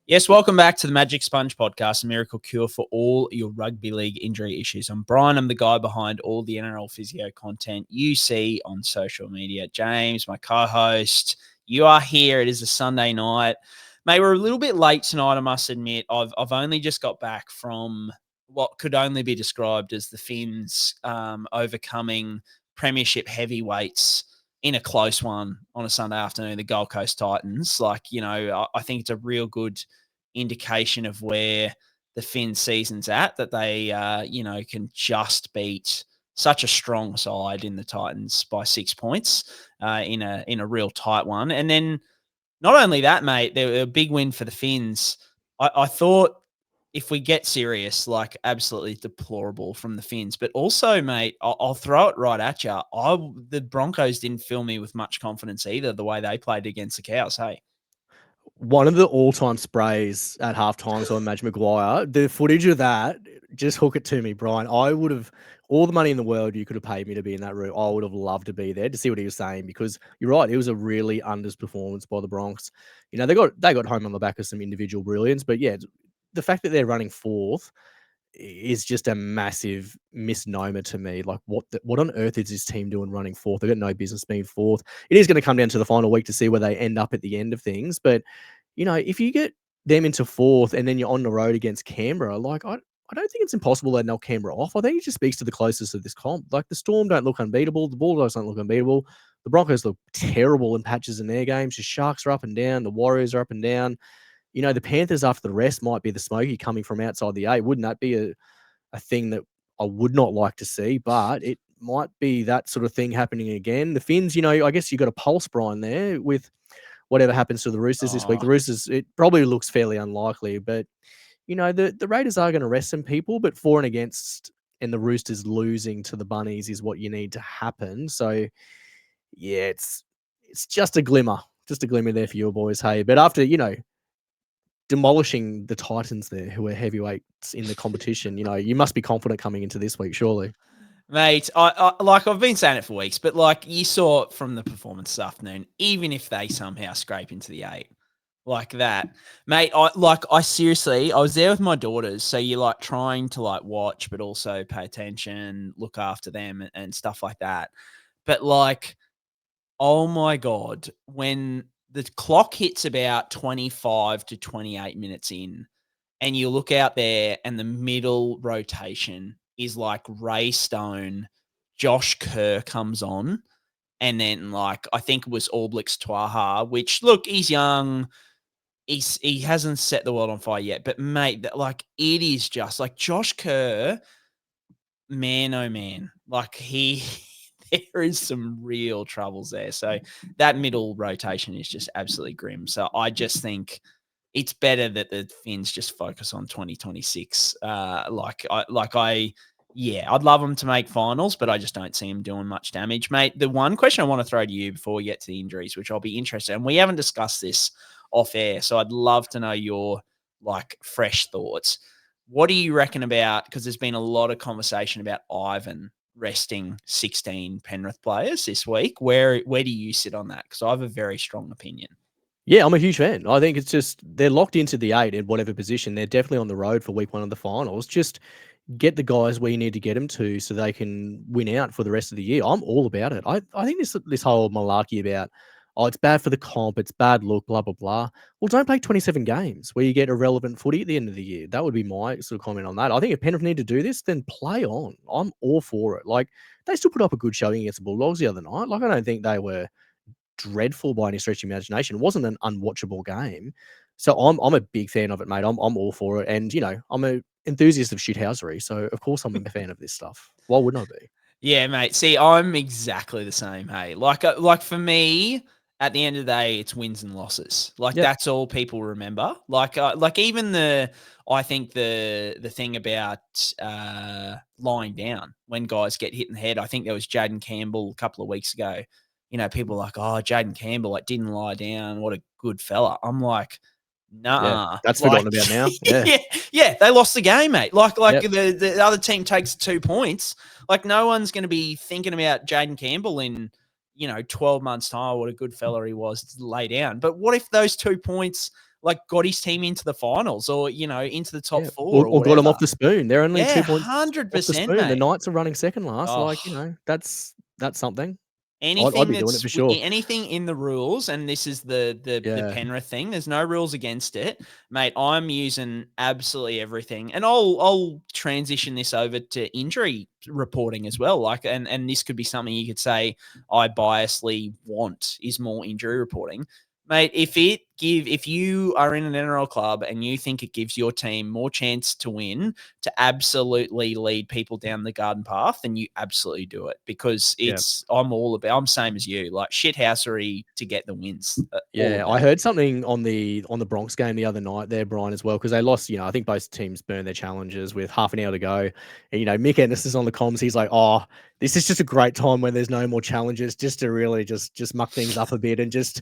Yes, welcome back to the Magic Sponge podcast, a miracle cure for all your rugby league injury issues. I'm Brien. I'm the guy behind all the NRL Physio content you see on social media. James, my co-host, you are here. It is a Sunday night. Mate, we're a little bit late tonight, I must admit. I've only just got back from what could only be described as the Finns overcoming premiership heavyweights in a close one on a Sunday afternoon, the Gold Coast Titans. I think it's a real good indication of where the Finn season's at, that they, can just beat such a strong side in the Titans by 6 points in a real tight one. And then not only that, mate, they were a big win for the Finns. I thought, if we get serious, like absolutely deplorable from the Finns. But also, mate, I'll throw it right at you. The Broncos didn't fill me with much confidence either, the way they played against the Cows, hey? One of the all-time sprays at halftime on Madge Maguire, the footage of that, just hook it to me, Brian. I would have, all the money in the world you could have paid me to be in that room, I would have loved to be there to see what he was saying, because you're right, it was a really underperformance by the Bronx. You know, they got home on the back of some individual brilliance, but yeah, the fact that they're running fourth is just a massive misnomer to me. Like, what on earth is this team doing running fourth? They've got no business being fourth. It is going to come down to the final week to see where they end up at the end of things. But, you know, if you get them into fourth and then you're on the road against Canberra, like, I don't think it's impossible they knock Canberra off. I think it just speaks to the closest of this comp. Like, the Storm don't look unbeatable. The Bulldogs don't look unbeatable. The Broncos look terrible in patches in their games. The Sharks are up and down. The Warriors are up and down. You know, the Panthers after the rest might be the smoky coming from outside the eight. Wouldn't that be a thing that I would not like to see? But it might be that sort of thing happening again. The Finns, you know, I guess you got a pulse, Brian, there with whatever happens to the Roosters this week. The Roosters, it probably looks fairly unlikely, but, you know, the Raiders are going to rest some people, but for and against and the Roosters losing to the Bunnies is what you need to happen. So, yeah, it's just a glimmer there for your boys, hey. But after, you know, demolishing the Titans there, who are heavyweights in the competition, you know, you must be confident coming into this week, surely. Mate, I've been saying it for weeks, but like you saw from the performance this afternoon, even if they somehow scrape into the eight like that, mate, I was there with my daughters, so you're like trying to like watch, but also pay attention, look after them and stuff like that. But like, oh my God, when the clock hits about 25 to 28 minutes in, and you look out there and the middle rotation is like Ray Stone, Josh Kerr comes on, and then like I think it was Alblix Twaha, which look, he's young. He hasn't set the world on fire yet, but mate, like it is just like Josh Kerr, man, oh man, like there is some real troubles there. So that middle rotation is just absolutely grim. So I just think it's better that the Finns just focus on 2026. I'd love them to make finals, but I just don't see them doing much damage, mate. The one question I want to throw to you before we get to the injuries, which I'll be interested in, and we haven't discussed this off air, so I'd love to know your like fresh thoughts. What do you reckon about, because there's been a lot of conversation about Ivan resting 16 Penrith players this week. Where do you sit on that? Because I have a very strong opinion. Yeah, I'm a huge fan. I think it's just they're locked into the eight in whatever position. They're definitely on the road for week one of the finals. Just get the guys where you need to get them to so they can win out for the rest of the year. I'm all about it. I think this whole malarkey about, oh, it's bad for the comp, it's bad look, blah, blah, blah. Well, don't play 27 games where you get irrelevant footy at the end of the year. That would be my sort of comment on that. I think if Penrith need to do this, then play on. I'm all for it. Like, they still put up a good showing against the Bulldogs the other night. Like, I don't think they were dreadful by any stretch of imagination. It wasn't an unwatchable game. So I'm a big fan of it, mate. I'm all for it. And, you know, I'm an enthusiast of shithousery. So, of course, I'm a fan of this stuff. Why wouldn't I be? Yeah, mate. See, I'm exactly the same, hey. Like for me, at the end of the day, it's wins and losses. Like, that's all people remember. Like even I think the thing about lying down when guys get hit in the head, I think there was Jaden Campbell a couple of weeks ago. You know, people are like, oh, Jaden Campbell, like, didn't lie down. What a good fella. I'm like, nah. Yeah, that's forgotten about now. Yeah, they lost the game, mate. The other team takes 2 points. Like, no one's going to be thinking about Jaden Campbell in, 12 months' time, what a good fella he was to lay down. But what if those 2 points like got his team into the finals or, into the top four or got them off the spoon. They're only 2 points 100%, off the spoon. mate. The Knights are running second last. Oh. That's something. Anything I'd be doing it that's for sure. anything in the rules, and this is the Penrith thing. There's no rules against it, mate. I'm using absolutely everything, and I'll transition this over to injury reporting as well. Like, and this could be something you could say I biasly want is more injury reporting, mate. If you are in an NRL club and you think it gives your team more chance to win, to absolutely lead people down the garden path, then you absolutely do it, because I'm same as you, like shithousery to get the wins. I heard something on the Bronx game the other night there, Brien, as well, because they lost. I think both teams burned their challenges with half an hour to go. And, Mick Ennis is on the comms. He's like, "Oh, this is just a great time when there's no more challenges, just to really just muck things up a bit and just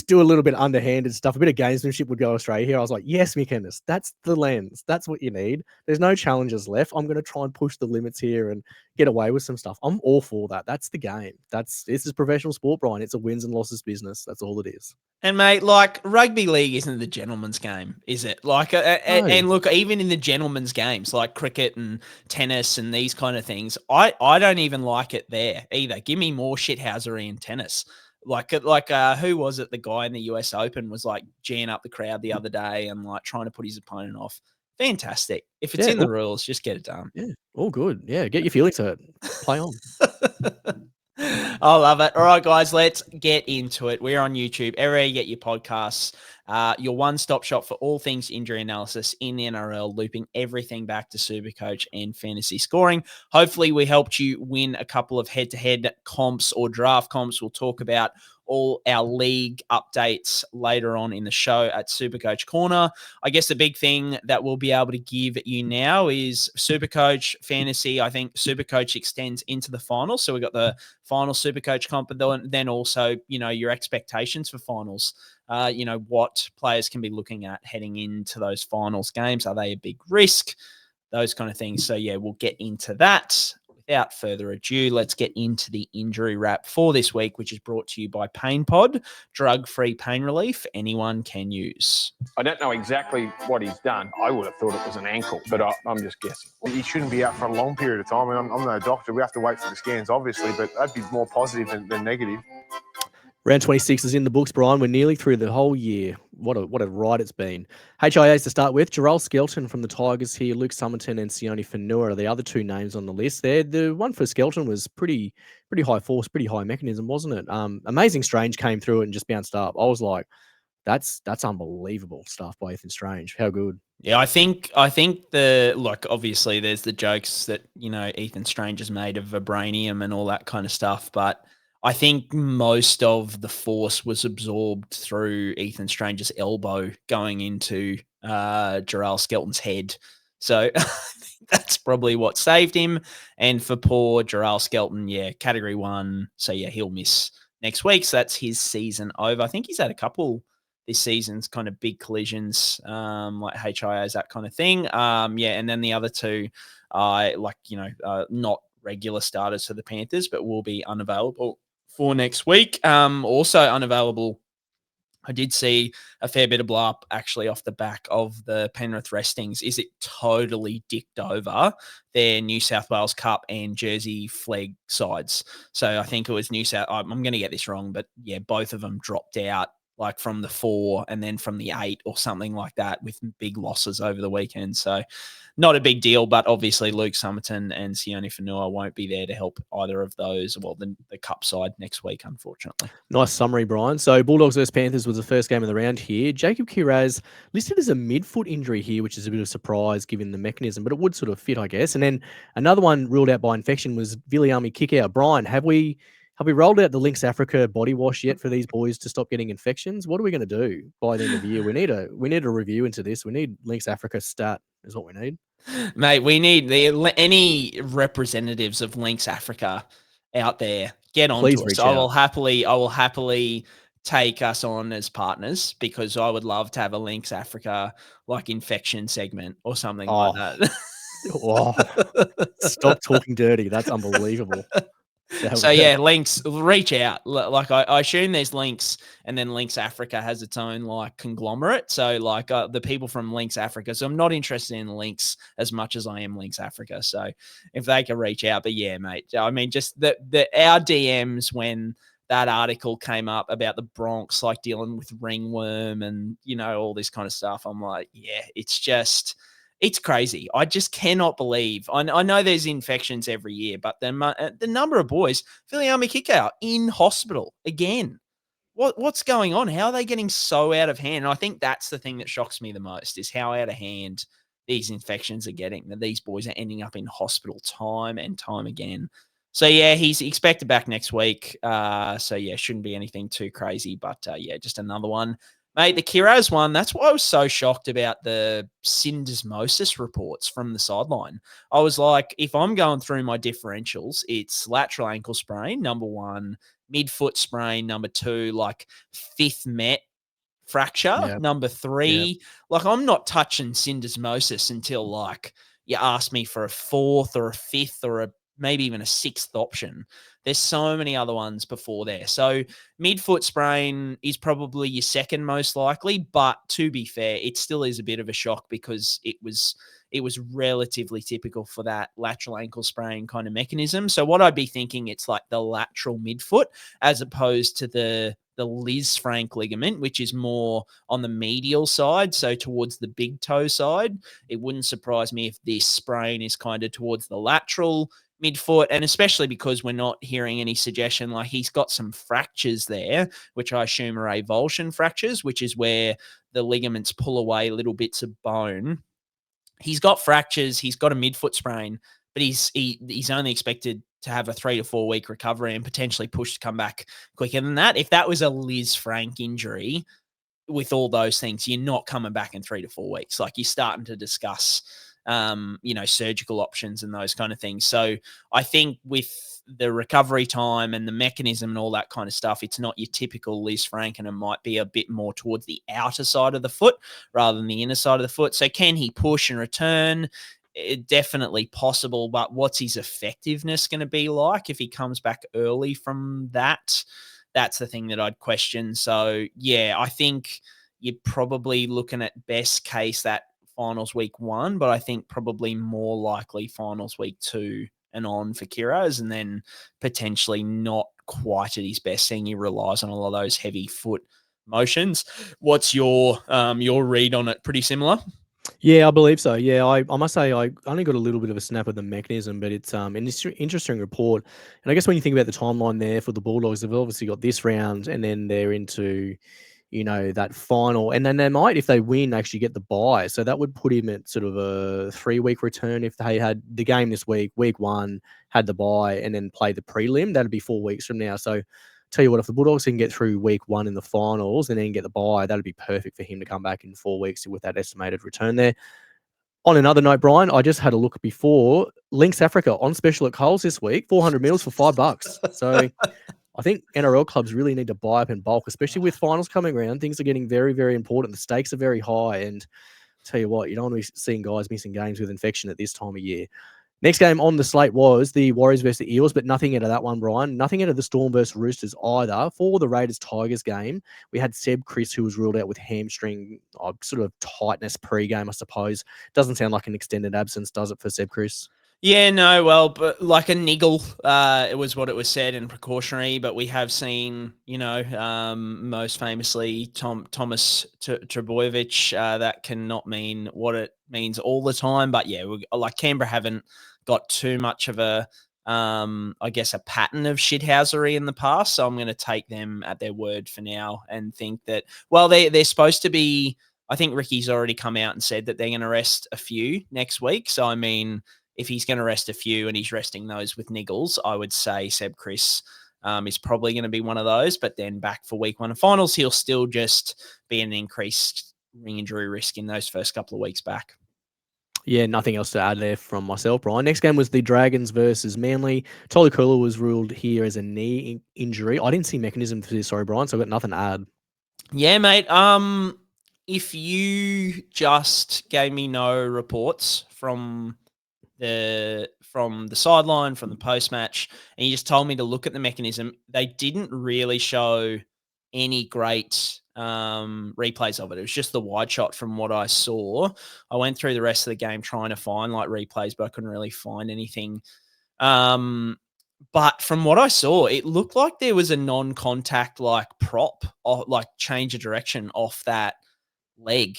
do a little bit of underhanded stuff. A bit of gamesmanship would go astray here." I was like, "Yes, Mick Ennis, that's the lens. That's what you need. There's no challenges left. I'm going to try and push the limits here and get away with some stuff." I'm all for that. That's the game. This is professional sport, Brien. It's a wins and losses business. That's all it is. And mate, like rugby league isn't the gentleman's game, is it? Like, and look, even in the gentleman's games like cricket and tennis and these kind of things, I don't even like it there either. Give me more shithousery in tennis. Like who was it? The guy in the US Open was like geeing up the crowd the other day and like trying to put his opponent off. Fantastic. If it's in the rules, just get it done. Yeah, all good. Yeah, get your feelings hurt. Play on. I love it. All right, guys, let's get into it. We're on YouTube. Everywhere you get your podcasts, your one-stop shop for all things injury analysis in the NRL, looping everything back to SuperCoach and fantasy scoring. Hopefully, we helped you win a couple of head-to-head comps or draft comps. We'll talk about all our league updates later on in the show at SuperCoach Corner. I guess the big thing that we'll be able to give you now is SuperCoach Fantasy. I think SuperCoach extends into the finals. So we've got the final SuperCoach comp, and then also, your expectations for finals. What players can be looking at heading into those finals games. Are they a big risk? Those kind of things. So, we'll get into that. Without further ado, let's get into the injury wrap for this week, which is brought to you by Pain Pod, drug-free pain relief anyone can use. I don't know exactly what he's done. I would have thought it was an ankle, but I'm just guessing. He shouldn't be out for a long period of time. I'm no doctor. We have to wait for the scans, obviously, but that'd be more positive than negative. Round 26 is in the books, Brien. We're nearly through the whole year. What a ride it's been. HIAs to start with. Jeral Skelton from the Tigers here. Luke Sommerton and Sione Fonua are the other two names on the list there. The one for Skelton was pretty high force, pretty high mechanism, wasn't it? Amazing Strange came through it and just bounced up. I was like, that's unbelievable stuff by Ethan Strange. How good. Yeah, I think obviously there's the jokes that, Ethan Strange has made of vibranium and all that kind of stuff, but I think most of the force was absorbed through Ethan Strange's elbow going into Jeral Skelton's head. So I think that's probably what saved him. And for poor Jeral Skelton, category 1. So, he'll miss next week. So that's his season over. I think he's had a couple this season's kind of big collisions, like HIAs, that kind of thing. And then the other two are not regular starters for the Panthers, but will be unavailable for next week. Also unavailable, I did see a fair bit of blow up actually off the back of the Penrith restings. Is it totally dicked over their New South Wales Cup and Jersey flag sides? So I think it was New South. I'm going to get this wrong, but both of them dropped out like from the 4 and then from the 8 or something like that with big losses over the weekend. So not a big deal, but obviously Luke Sommerton and Sione Fonua won't be there to help either of those. Well, the Cup side next week, unfortunately. Nice summary, Brien. So Bulldogs versus Panthers was the first game of the round here. Jacob Kiraz listed as a midfoot injury here, which is a bit of a surprise given the mechanism, but it would sort of fit, I guess. And then another one ruled out by infection was Viliame Kikau. Brien, have we rolled out the Lynx Africa body wash yet for these boys to stop getting infections? What are we going to do by the end of the year? We need a review into this. We need Lynx Africa stat is what we need. Mate, we need any representatives of Lynx Africa out there. Get on to us. I will happily take us on as partners, because I would love to have a Lynx Africa like infection segment or something like that. Stop talking dirty. That's unbelievable. So yeah, links, reach out. Like I assume there's links, and then Links Africa has its own like conglomerate. So like the people from Links Africa. So I'm not interested in links as much as I am Links Africa. So if they can reach out, but yeah, mate. I mean, just our DMs when that article came up about the Bronx like dealing with ringworm and all this kind of stuff. I'm like, yeah, it's crazy. I just cannot believe. I know there's infections every year, but the number of boys, Viliame Kikau in hospital again. What's going on? How are they getting so out of hand? And I think that's the thing that shocks me the most is how out of hand these infections are getting. That these boys are ending up in hospital time and time again. So yeah, he's expected back next week. So yeah, shouldn't be anything too crazy. But yeah, just another one. Mate, the Kiraz one, that's why I was so shocked about the syndesmosis reports from the sideline. I was like, if I'm going through my differentials, it's lateral ankle sprain, number one, midfoot sprain, number two, like fifth met fracture, number three. Like, I'm not touching syndesmosis until, like, you ask me for a fourth or a fifth or maybe even a sixth option. There's so many other ones before there. So midfoot sprain is probably your second most likely, but to be fair, it still is a bit of a shock because it was relatively typical for that lateral ankle sprain kind of mechanism. So what I'd be thinking, it's like the lateral midfoot as opposed to the Liz Frank ligament, which is more on the medial side, so towards the big toe side. It wouldn't surprise me if this sprain is kind of towards the lateral midfoot, and especially because we're not hearing any suggestion like he's got some fractures there, which I assume are avulsion fractures, which is where the ligaments pull away little bits of bone. He's got fractures. He's got a midfoot sprain, but he's only expected to have a 3 to 4 week recovery and potentially push to come back quicker than that. If that was a Liz Frank injury with all those things, you're not coming back in 3 to 4 weeks. Like, you're starting to discuss, surgical options and those kind of things. So I think with the recovery time and the mechanism and all that kind of stuff, it's not your typical Liz Frank, and it might be a bit more towards the outer side of the foot rather than the inner side of the foot. So can he push and return? Definitely possible, but what's his effectiveness going to be like if he comes back early from that? That's the thing that I'd question. So yeah, I think you're probably looking at best case that finals week 1, but I think probably more likely finals week 2 and on for Kiraz, and then potentially not quite at his best, seeing he relies on a lot of those heavy foot motions. What's your read on it? Pretty similar? Yeah, I believe so. Yeah, I must say I only got a little bit of a snap of the mechanism, but it's an interesting report. And I guess when you think about the timeline there for the Bulldogs, they've obviously got this round, and then they're into that final, and then they might, if they win, actually get the bye. So that would put him at sort of a 3-week return if they had the game this week, week 1, had the bye, and then play the prelim. That'd be 4 weeks from now. So tell you what, if the Bulldogs can get through week 1 in the finals and then get the bye, that'd be perfect for him to come back in 4 weeks with that estimated return there. On another note, Brien, I just had a look before. Links Africa on special at Coles this week, 400 meals for $5. So I think NRL clubs really need to buy up in bulk, especially with finals coming around. Things are getting very, very important. The stakes are very high. And tell you what, you don't want to be seeing guys missing games with infection at this time of year. Next game on the slate was the Warriors versus the Eels, but nothing out of that one, Brien. Nothing out of the Storm versus Roosters either. For the Raiders-Tigers game, we had Seb Kris, who was ruled out with hamstring sort of tightness pre-game, I suppose. Doesn't sound like an extended absence, does it, for Seb Kris? Yeah, no, well, but like a niggle, it was what it was said, and precautionary. But we have seen, most famously Thomas Trbojevic. That cannot mean what it means all the time. But yeah, like Canberra haven't got too much of a, I guess, a pattern of shithousery in the past. So I'm going to take them at their word for now and think that, well, they're supposed to be. I think Ricky's already come out and said that they're going to rest a few next week. So I mean, if he's going to rest a few and he's resting those with niggles, I would say Seb Kris is probably going to be one of those. But then back for week 1 of finals, he'll still just be an increased ring injury risk in those first couple of weeks back. Yeah, nothing else to add there from myself, Brien. Next game was the Dragons versus Manly. Tolu Koula was ruled here as a knee injury. I didn't see mechanism for this, sorry, Brien, so I've got nothing to add. Yeah, mate. If you just gave me no reports from from the sideline, from the post match, and he just told me to look at the mechanism. They didn't really show any great replays of it. It was just the wide shot from what I saw. I went through the rest of the game trying to find like replays, but I couldn't really find anything. But from what I saw, it looked like there was a non-contact like prop or like change of direction off that leg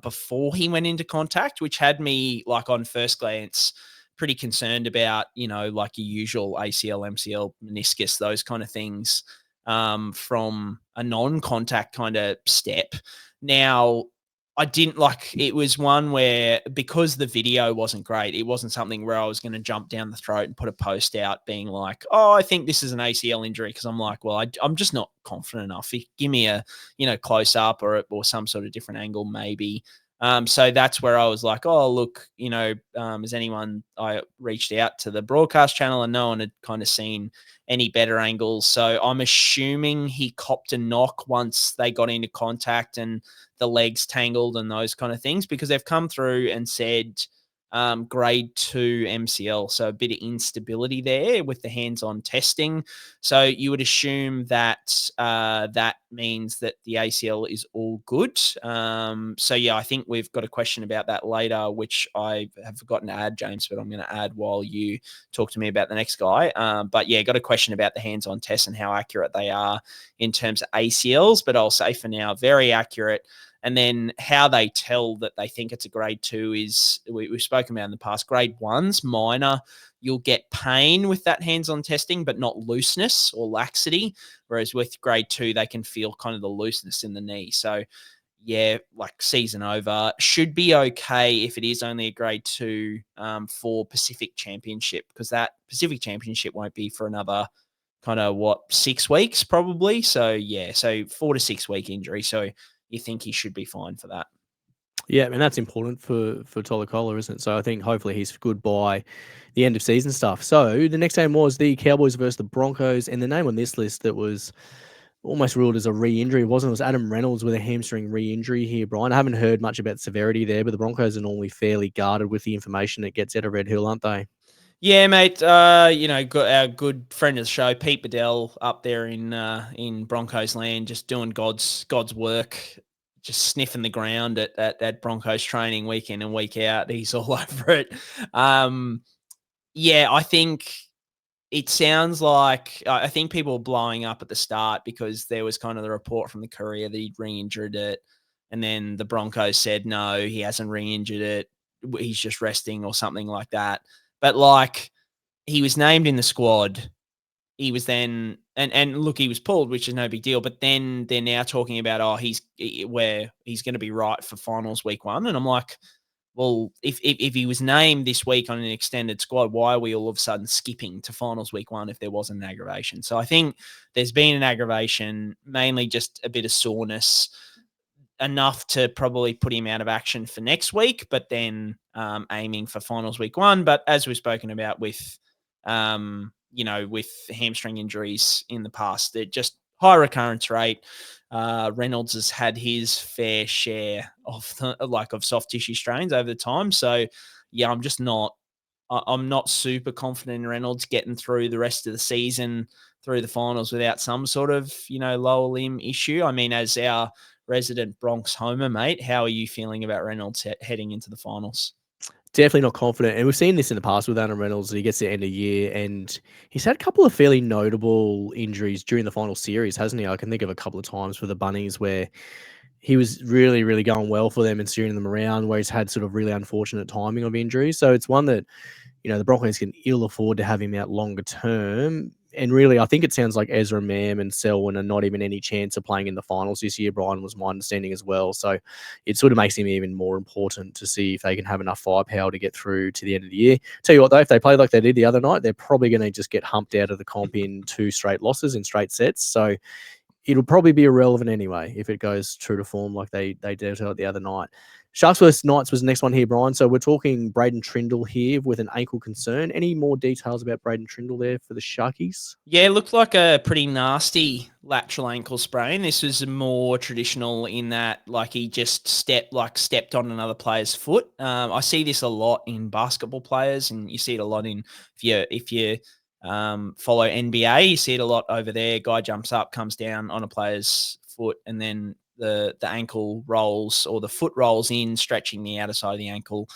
before he went into contact, which had me like on first glance pretty concerned about, like your usual ACL, MCL, meniscus, those kind of things from a non-contact kind of step. Now, I didn't like, it was one where because the video wasn't great, it wasn't something where I was going to jump down the throat and put a post out being like, oh, I think this is an ACL injury. Cause I'm like, well, I'm just not confident enough. Give me a, close up or some sort of different angle, maybe. So that's where I was like, oh, look, has anyone, I reached out to the broadcast channel and no one had kind of seen any better angles. So I'm assuming he copped a knock once they got into contact and the legs tangled and those kind of things, because they've come through and said grade 2 MCL. So a bit of instability there with the hands-on testing. So you would assume that that means that the ACL is all good. So yeah, I think we've got a question about that later, which I have forgotten to add, James, but I'm going to add while you talk to me about the next guy. But yeah, got a question about the hands-on tests and how accurate they are in terms of ACLs, but I'll say for now, very accurate. And then how they tell that they think it's a grade 2 is, we've spoken about in the past, grade 1's minor. You'll get pain with that hands-on testing, but not looseness or laxity. Whereas with grade 2, they can feel kind of the looseness in the knee. So yeah, like season over, should be okay if it is only a grade 2 for Pacific Championship, because that Pacific Championship won't be for another kind of 6 weeks probably. So yeah, so 4 to 6 week injury. So you think he should be fine for that. Yeah, and that's important for Tolu Koula, isn't it? So I think hopefully he's good by the end of season stuff. So the next game was the Cowboys versus the Broncos, and the name on this list that was almost ruled as a re-injury, wasn't it? Was Adam Reynolds with a hamstring re-injury here, Brian. I haven't heard much about severity there, but the Broncos are normally fairly guarded with the information that gets out of Red Hill, aren't they? Yeah, mate. Got our good friend of the show, Pete Bedell, up there in Broncos land, just doing God's work, just sniffing the ground at Broncos training week in and week out. He's all over it. Yeah, I think it sounds like, I think people were blowing up at the start because there was kind of the report from the Courier that he'd re-injured it, and then the Broncos said no, he hasn't re-injured it, he's just resting or something like that. But like, he was named in the squad. He was then, and look, he was pulled, which is no big deal. But then they're now talking about, he's going to be right for finals week 1. And I'm like, well, if he was named this week on an extended squad, why are we all of a sudden skipping to finals week 1 if there wasn't an aggravation? So I think there's been an aggravation, mainly just a bit of soreness, enough to probably put him out of action for next week, but then aiming for finals week 1. But as we've spoken about with, with hamstring injuries in the past, they're just high recurrence rate. Reynolds has had his fair share of soft tissue strains over the time. So yeah, I'm not super confident in Reynolds getting through the rest of the season, through the finals without some sort of, lower limb issue. I mean, as our resident Bronx homer, mate, how are you feeling about Reynolds heading into the finals? Definitely not confident. And we've seen this in the past with Adam Reynolds. He gets to the end of the year and he's had a couple of fairly notable injuries during the final series, hasn't he? I can think of a couple of times for the Bunnies where he was really, really going well for them and steering them around, where he's had sort of really unfortunate timing of injuries. So it's one that, the Broncos can ill afford to have him out longer term. And really, I think it sounds like Ezra Mam and Selwyn are not even any chance of playing in the finals this year. Brien was my understanding as well. So it sort of makes him even more important to see if they can have enough firepower to get through to the end of the year. Tell you what, though, if they play like they did the other night, they're probably going to just get humped out of the comp in 2 straight losses in straight sets. So it'll probably be irrelevant anyway if it goes true to form like they dealt out the other night. Sharks vs Knights was the next one here, Brian. So we're talking Braydon Trindall here with an ankle concern. Any more details about Braydon Trindall there for the Sharkies? Yeah, it looked like a pretty nasty lateral ankle sprain. This was more traditional in that, like, he just stepped on another player's foot. I see this a lot in basketball players, and you see it a lot in if you follow NBA. You see it a lot over there. Guy jumps up, comes down on a player's foot, and then the ankle rolls or the foot rolls in, stretching the outer side of the ankle.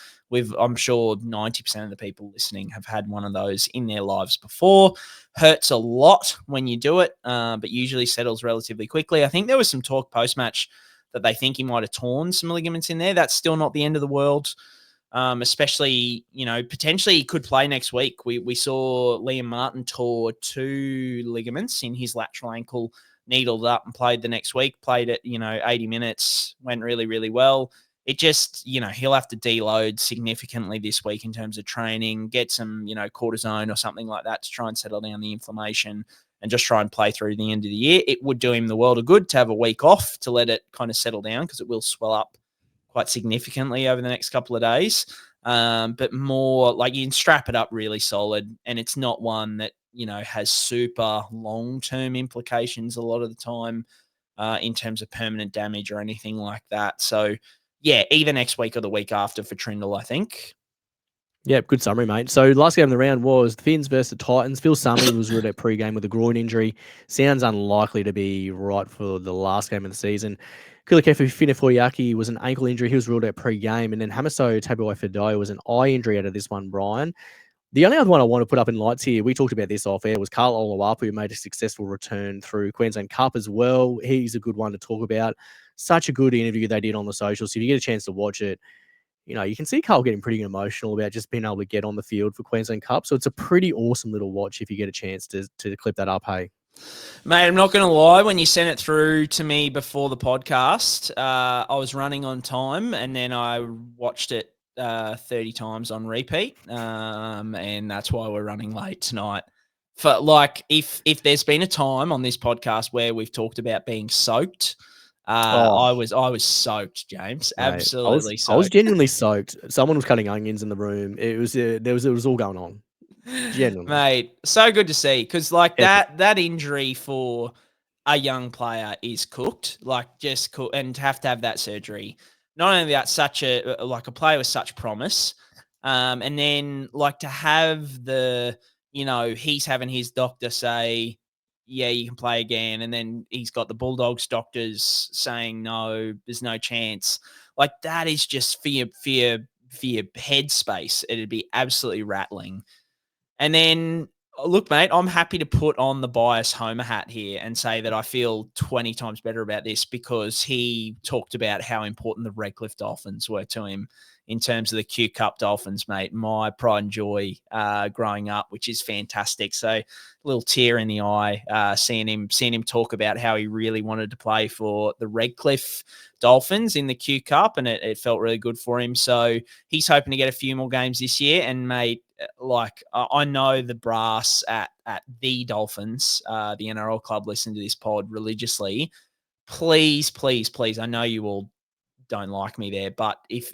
I'm sure 90% of the people listening have had one of those in their lives before. Hurts a lot when you do it, but usually settles relatively quickly. I think there was some talk post-match that they think he might have torn some ligaments in there. That's still not the end of the world. Especially, potentially he could play next week. We saw Liam Martin tore 2 ligaments in his lateral ankle, needled up and played the next week, played it, 80 minutes, went really, really well. It just, he'll have to deload significantly this week in terms of training, get some, cortisone or something like that to try and settle down the inflammation and just try and play through the end of the year. It would do him the world of good to have a week off to let it kind of settle down because it will swell up quite significantly over the next couple of days. But more like you can strap it up really solid, and it's not one that, has super long-term implications a lot of the time in terms of permanent damage or anything like that. So, yeah, either next week or the week after for Trindall, I think. Yeah, good summary, mate. So last game of the round was the Finns versus the Titans. Sami was ruled out pre-game with a groin injury. Sounds unlikely to be right for the last game of the season. Kulikefu Finefuiaki was an ankle injury. He was ruled out pre-game. And then Hamiso Tabuai-Fidow was an eye injury out of this one, Brian. The only other one I want to put up in lights here, we talked about this off air, was Carl Oluwapu, who made a successful return through Queensland Cup as well. He's a good one to talk about. Such a good interview they did on the socials. So if you get a chance to watch it, you can see Carl getting pretty emotional about just being able to get on the field for Queensland Cup. So it's a pretty awesome little watch if you get a chance to clip that up, hey? Mate, I'm not going to lie. When you sent it through to me before the podcast, I was running on time, and then I watched it 30 times on repeat, and that's why we're running late tonight. For if there's been a time on this podcast where we've talked about being soaked, I was soaked, James. Mate, absolutely soaked. I was genuinely soaked. Someone was cutting onions in the room. It was all going on. Genuinely. Mate, so good to see, because that injury for a young player is cooked, just cooked, and to have that surgery. Not only that, such a player with such promise, and then to have the, he's having his doctor say, yeah, you can play again, and then he's got the Bulldogs doctors saying no, there's no chance. That is just for your headspace. It'd be absolutely rattling. And then, look, mate, I'm happy to put on the bias Homer hat here and say that I feel 20 times better about this because he talked about how important the Redcliffe Dolphins were to him in terms of the Q Cup Dolphins, mate. My pride and joy growing up, which is fantastic. So a little tear in the eye seeing him talk about how he really wanted to play for the Redcliffe Dolphins in the Q Cup, and it felt really good for him. So he's hoping to get a few more games this year. And, mate, I know the brass at the Dolphins, the NRL club, listen to this pod religiously. Please, please, please. I know you all don't like me there, but if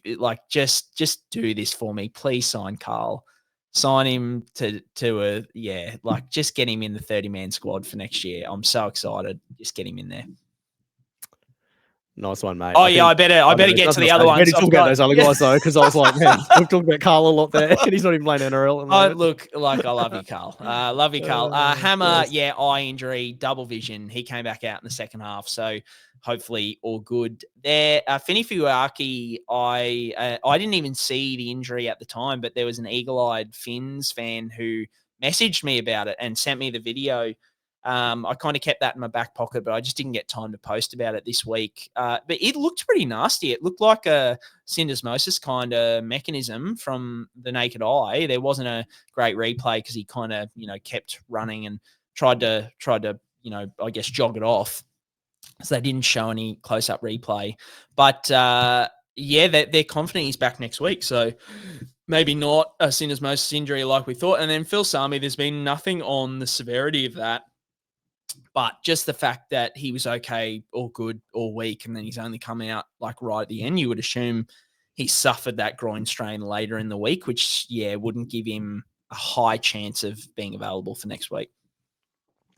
just do this for me, please sign Carl. Sign him to just get him in the 30-man squad for next year. I'm so excited. Just get him in there. Nice one, mate. Oh, I better get to the other ones. We talk about those other guys, though, because I was like, man, we've talked about Carl a lot there, and he's not even playing NRL. I love you, Carl. Love you, Carl. Hammer, yes. Eye injury, double vision. He came back out in the second half, so hopefully all good there. Finefuiaki, I didn't even see the injury at the time, but there was an eagle-eyed Finns fan who messaged me about it and sent me the video. I kind of kept that in my back pocket, but I just didn't get time to post about it this week. But it looked pretty nasty. It looked like a syndesmosis kind of mechanism from the naked eye. There wasn't a great replay because he kind of, kept running and tried to, I guess, jog it off. So they didn't show any close-up replay. But, they're confident he's back next week. So maybe not a syndesmosis injury like we thought. And then Sami, there's been nothing on the severity of that But just the fact that he was okay all good all week and then he's only come out like right at the end, you would assume he suffered that groin strain later in the week, which, wouldn't give him a high chance of being available for next week.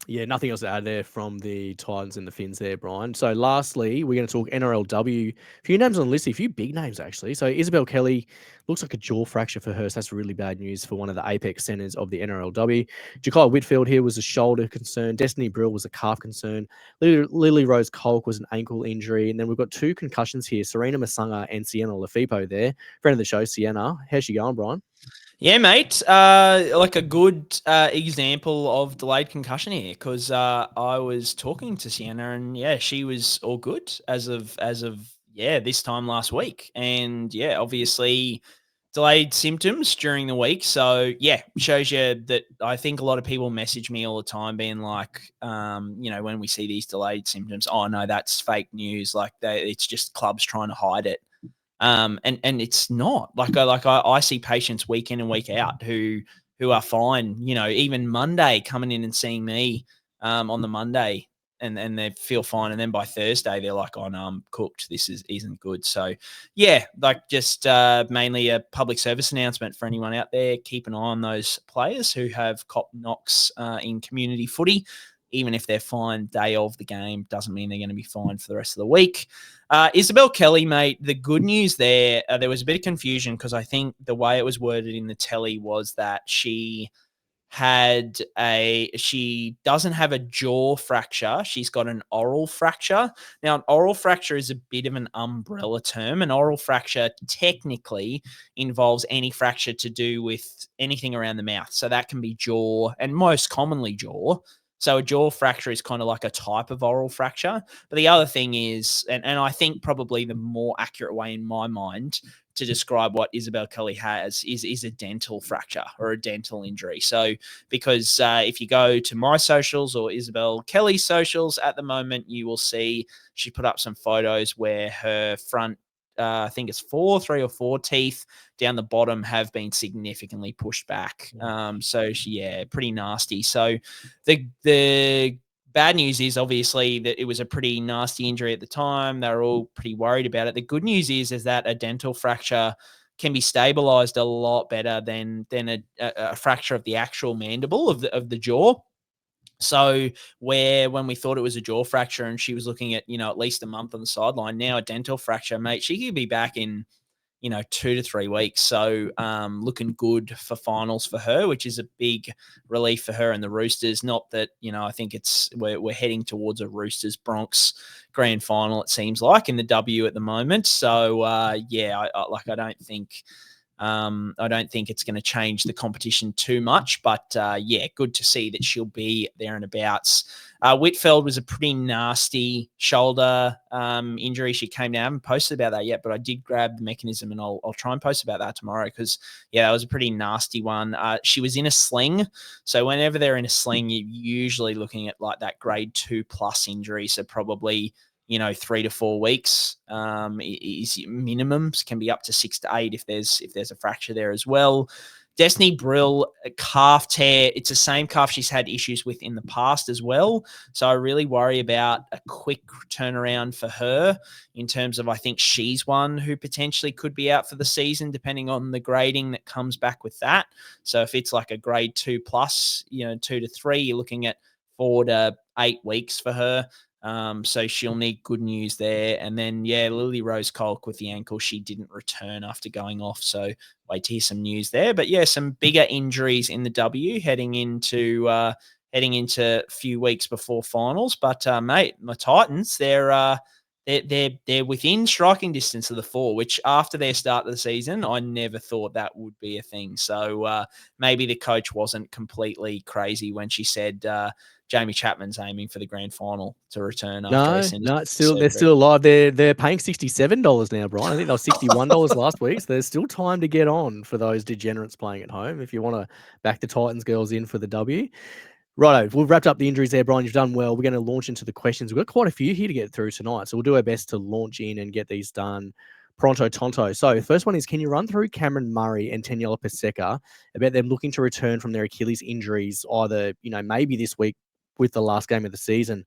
Yeah, nothing else to add there from the Titans and the Finns there, Brian. So lastly, we're going to talk NRLW. A few names on the list, a few big names actually. So Isabelle Kelly looks like a jaw fracture for her. So that's really bad news for one of the apex centers of the NRLW. Jakiya Whitfeld here was a shoulder concern. Destiny Brill was a calf concern. Lily Rose Colc was an ankle injury. And then we've got 2 concussions here. Sarina Masaga and Sienna Lofipo there. Friend of the show, Sienna. How's she going, Brian? Yeah, mate. Like a good example of delayed concussion here, because I was talking to Sienna, and she was all good as of this time last week, and obviously delayed symptoms during the week. So shows you that I think a lot of people message me all the time, being like, when we see these delayed symptoms, oh no, that's fake news. Like it's just clubs trying to hide it. And it's not I see patients week in and week out who are fine, even Monday coming in and seeing me on the Monday and they feel fine. And then by Thursday, they're like, oh no, I'm cooked. This isn't good. So just mainly a public service announcement for anyone out there. Keep an eye on those players who have cop knocks in community footy. Even if they're fine day of the game, doesn't mean they're going to be fine for the rest of the week. Isabelle Kelly, mate, the good news there, there was a bit of confusion because I think the way it was worded in the telly was that she doesn't have a jaw fracture. She's got an oral fracture. Now, an oral fracture is a bit of an umbrella term. An oral fracture technically involves any fracture to do with anything around the mouth. So that can be jaw and most commonly jaw. So a jaw fracture is kind of like a type of oral fracture. But the other thing is, and I think probably the more accurate way in my mind to describe what Isabelle Kelly has is a dental fracture or a dental injury. So because if you go to my socials or Isabelle Kelly's socials at the moment, you will see she put up some photos where her front, I think it's 3 or 4 teeth down the bottom have been significantly pushed back. So pretty nasty. So the bad news is obviously that it was a pretty nasty injury at the time. They were all pretty worried about it. The good news is that a dental fracture can be stabilized a lot better than a fracture of the actual mandible of the jaw. So when we thought it was a jaw fracture and she was looking at, at least a month on the sideline, now a dental fracture, mate, she could be back in, 2 to 3 weeks. So looking good for finals for her, which is a big relief for her and the Roosters. Not that, I think we're heading towards a Roosters Bronx grand final, it seems like, in the W at the moment. So I don't think it's going to change the competition too much, but good to see that she'll be there and abouts. Whitfeld was a pretty nasty shoulder injury. She came down. I haven't posted about that yet, but I did grab the mechanism and I'll try and post about that tomorrow because, that was a pretty nasty one. She was in a sling. So whenever they're in a sling, you're usually looking at like that grade 2+ injury. So probably 3 to 4 weeks is minimums, can be up to 6 to 8 if there's a fracture there as well. Destiny Brill, a calf tear. It's the same calf she's had issues with in the past as well. So I really worry about a quick turnaround for her in terms of, I think she's one who potentially could be out for the season, depending on the grading that comes back with that. So if it's like a grade 2+, 2 to 3, you're looking at 4 to 8 weeks for her. So she'll need good news there. And then, Lily Rose Colc with the ankle, she didn't return after going off. So wait to hear some news there. But some bigger injuries in the W heading into a few weeks before finals. But mate, my Titans, they're within striking distance of the 4, which after their start of the season, I never thought that would be a thing. So maybe the coach wasn't completely crazy when she said Jamie Chapman's aiming for the grand final to return. They're still alive. They're paying $67 now, Brian. I think they were $61 last week. So there's still time to get on for those degenerates playing at home if you want to back the Titans girls in for the W. Righto, we've wrapped up the injuries there, Brian. You've done well. We're going to launch into the questions. We've got quite a few here to get through tonight, so we'll do our best to launch in and get these done pronto tonto. So the first one is, can you run through Cameron Murray and Taniela Paseka about them looking to return from their Achilles injuries either, maybe this week, with the last game of the season.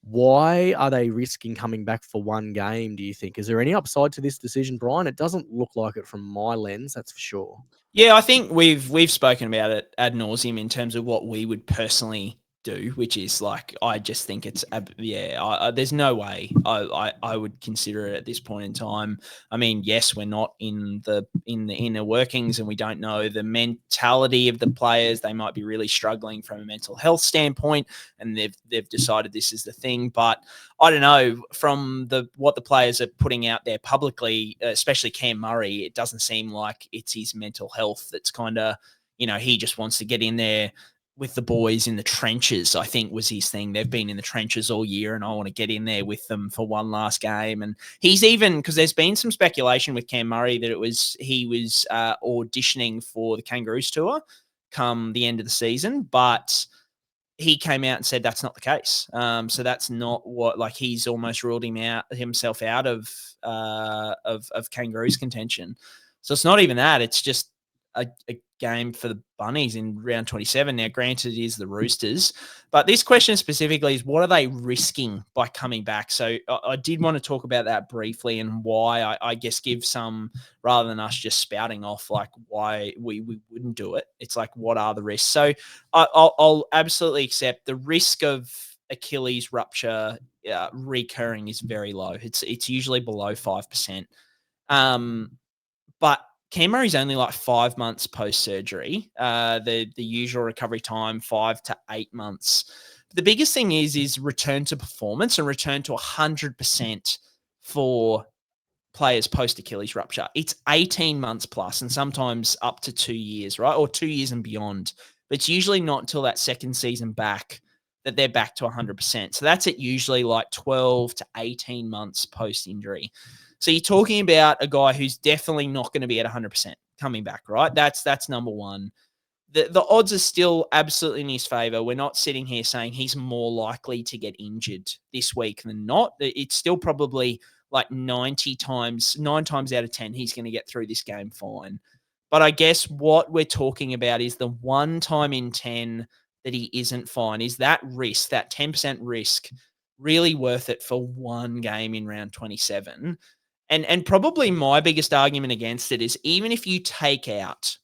Why are they risking coming back for one game, do you think? Is there any upside to this decision, Brien? It doesn't look like it from my lens, that's for sure. Yeah, I think we've spoken about it ad nauseum in terms of what we would personally do, which is like, I just think it's there's no way I would consider it at this point in time. I mean, yes, we're not in the inner workings, and we don't know the mentality of the players. They might be really struggling from a mental health standpoint, and they've decided this is the thing. But I don't know, from what the players are putting out there publicly, especially Cam Murray, it doesn't seem like it's his mental health that's kind of, he just wants to get in there with the boys in the trenches, I think was his thing. They've been in the trenches all year, and I want to get in there with them for one last game. And he's even, because there's been some speculation with Cam Murray that he was auditioning for the Kangaroos tour come the end of the season, but he came out and said that's not the case. So that's not what, like, he's almost ruled himself out of Kangaroos contention. So it's not even that. It's just a game for the Bunnies in round 27. Now, granted, it is the Roosters, but this question specifically is, what are they risking by coming back? So I did want to talk about that briefly, and why I guess give some, rather than us just spouting off like why we wouldn't do it. It's like, what are the risks? So I'll absolutely accept the risk of Achilles rupture recurring is very low. It's usually below 5%. But Cam Murray's only like 5 months post-surgery. The usual recovery time, 5 to 8 months. The biggest thing is return to performance and return to 100% for players post-Achilles rupture. It's 18 months plus, and sometimes up to 2 years, right? Or 2 years and beyond. But it's usually not until that second season back that they're back to 100%. So that's at usually like 12 to 18 months post-injury. So you're talking about a guy who's definitely not going to be at 100% coming back, right? That's number one. The odds are still absolutely in his favor. We're not sitting here saying he's more likely to get injured this week than not. It's still probably like 9 times out of 10, he's going to get through this game fine. But I guess what we're talking about is the 1 time in 10 that he isn't fine. Is that risk, that 10% risk, really worth it for one game in round 27? And probably my biggest argument against it is, even if you take out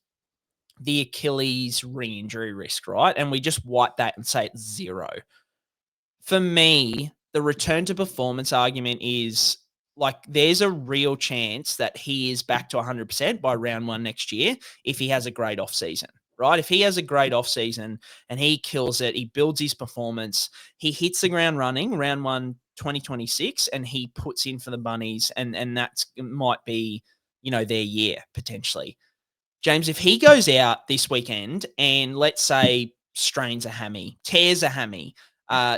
the Achilles re-injury risk, right, and we just wipe that and say it's zero, for me, the return to performance argument is like, there's a real chance that he is back to 100% by round 1 next year if he has a great off season. Right? If he has a great off season and he kills it, he builds his performance, he hits the ground running round 1, 2026, and he puts in for the Bunnies, and that might be, their year potentially. James, if he goes out this weekend and, let's say, strains a hammy, tears a hammy,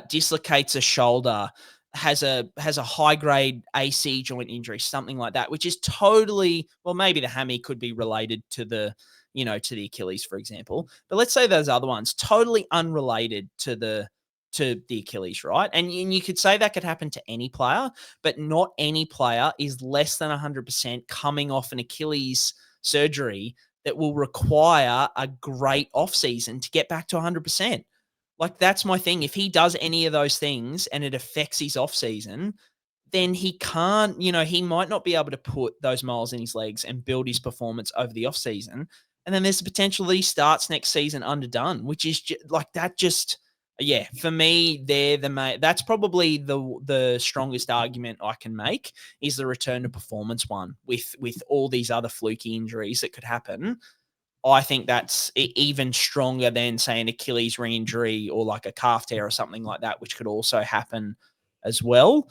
dislocates a shoulder, has a high grade AC joint injury, something like that, which is totally, well, maybe the hammy could be related to the Achilles, for example. But let's say those other ones, totally unrelated to the Achilles, right? And you could say that could happen to any player, but not any player is less than 100% coming off an Achilles surgery that will require a great offseason to get back to 100%. Like, that's my thing. If he does any of those things and it affects his offseason, then he can't, he might not be able to put those miles in his legs and build his performance over the offseason. And then there's the potential that he starts next season underdone, which is for me, that's probably the strongest argument I can make, is the return to performance one with all these other fluky injuries that could happen. I think that's even stronger than, say, an Achilles re-injury or like a calf tear or something like that, which could also happen as well.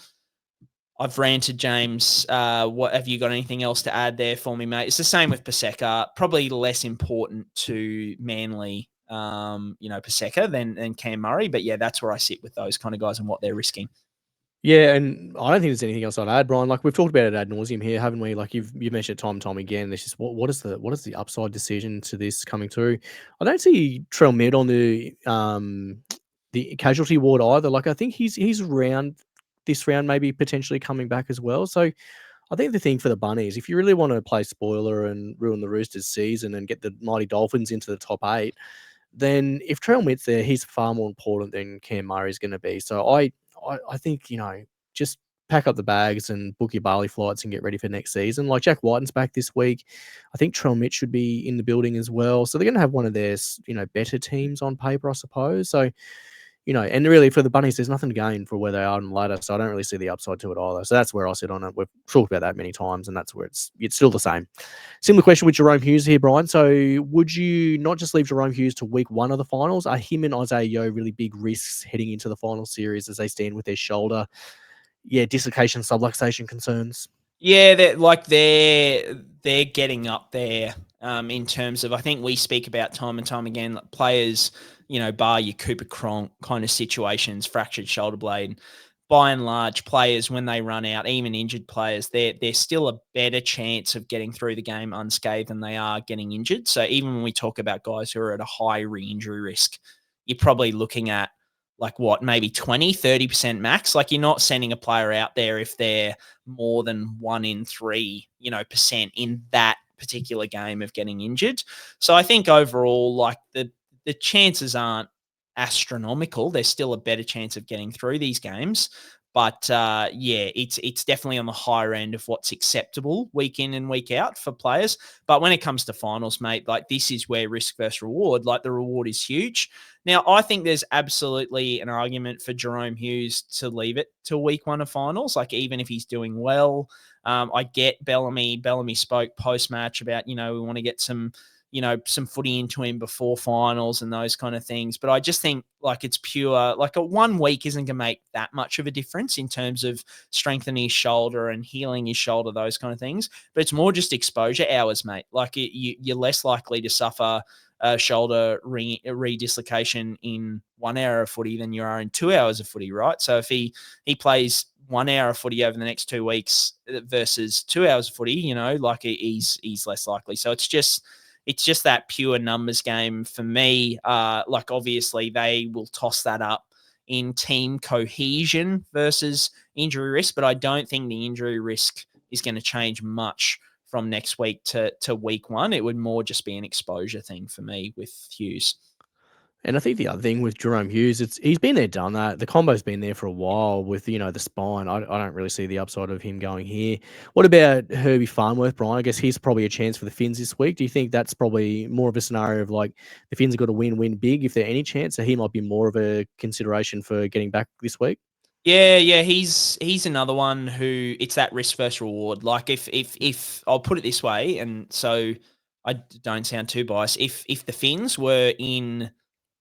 I've ranted, James. What have you got? Anything else to add there for me, mate? It's the same with Paseka. Probably less important to Manly, Paseka than Cam Murray. But yeah, that's where I sit with those kind of guys and what they're risking. Yeah, and I don't think there's anything else I'd add, Brien. Like, we've talked about it ad nauseum here, haven't we? Like, you've mentioned it time and time again. There's just what is the upside decision to this coming through? I don't see Trell Mid on the casualty ward either. Like, I think he's around this round, maybe potentially coming back as well. So I think the thing for the Bunnies, if you really want to play spoiler and ruin the Roosters season and get the mighty Dolphins into the top 8, then if Trell Mitt's there, he's far more important than Cam Murray's going to be. So I think, just pack up the bags and book your Bali flights and get ready for next season. Like Jack Whiten's back this week. I think Trell Mitt should be in the building as well. So they're going to have one of their, better teams on paper, I suppose. So, and really for the Bunnies, there's nothing to gain for where they are on the ladder. So I don't really see the upside to it either. So that's where I sit on it. We've talked about that many times, and that's where it's still the same. Similar question with Jahrome Hughes here, Brien. So would you not just leave Jahrome Hughes to week 1 of the finals? Are him and Isaiah Yeo really big risks heading into the final series as they stand with their shoulder? Yeah, dislocation, subluxation concerns. Yeah, they're getting up there in terms of, I think we speak about time and time again, like players, bar your Cooper Cronk kind of situations, fractured shoulder blade. By and large, players, when they run out, even injured players, they're still a better chance of getting through the game unscathed than they are getting injured. So even when we talk about guys who are at a high re-injury risk, you're probably looking at maybe 20, 30% max. Like you're not sending a player out there if they're more than 1 in 3, percent in that particular game of getting injured. So I think overall, like the chances aren't astronomical. There's still a better chance of getting through these games. But it's definitely on the higher end of what's acceptable week in and week out for players. But when it comes to finals, mate, like this is where risk versus reward, like the reward is huge. Now, I think there's absolutely an argument for Jahrome Hughes to leave it to week 1 of finals, like even if he's doing well. I get Bellamy. Bellamy spoke post-match about, we want to get some footy into him before finals and those kind of things. But I just think like it's pure, like a 1 week isn't going to make that much of a difference in terms of strengthening his shoulder and healing his shoulder, those kind of things. But it's more just exposure hours, mate. Like you're less likely to suffer a shoulder re-dislocation in 1 hour of footy than you are in 2 hours of footy, right? So if he plays 1 hour of footy over the next 2 weeks versus 2 hours of footy, he's less likely. So it's just that pure numbers game for me. Like obviously they will toss that up in team cohesion versus injury risk, but I don't think the injury risk is going to change much from next week to week 1. It would more just be an exposure thing for me with Hughes. And I think the other thing with Jahrome Hughes, he's been there, done that. The combo's been there for a while with, the spine. I don't really see the upside of him going here. What about Herbie Farnworth, Brien? I guess he's probably a chance for the Finns this week. Do you think that's probably more of a scenario of like the Finns have got to win big if they're any chance? So he might be more of a consideration for getting back this week? Yeah, he's another one who it's that risk versus reward. Like if I'll put it this way, and so I don't sound too biased. If the Finns were in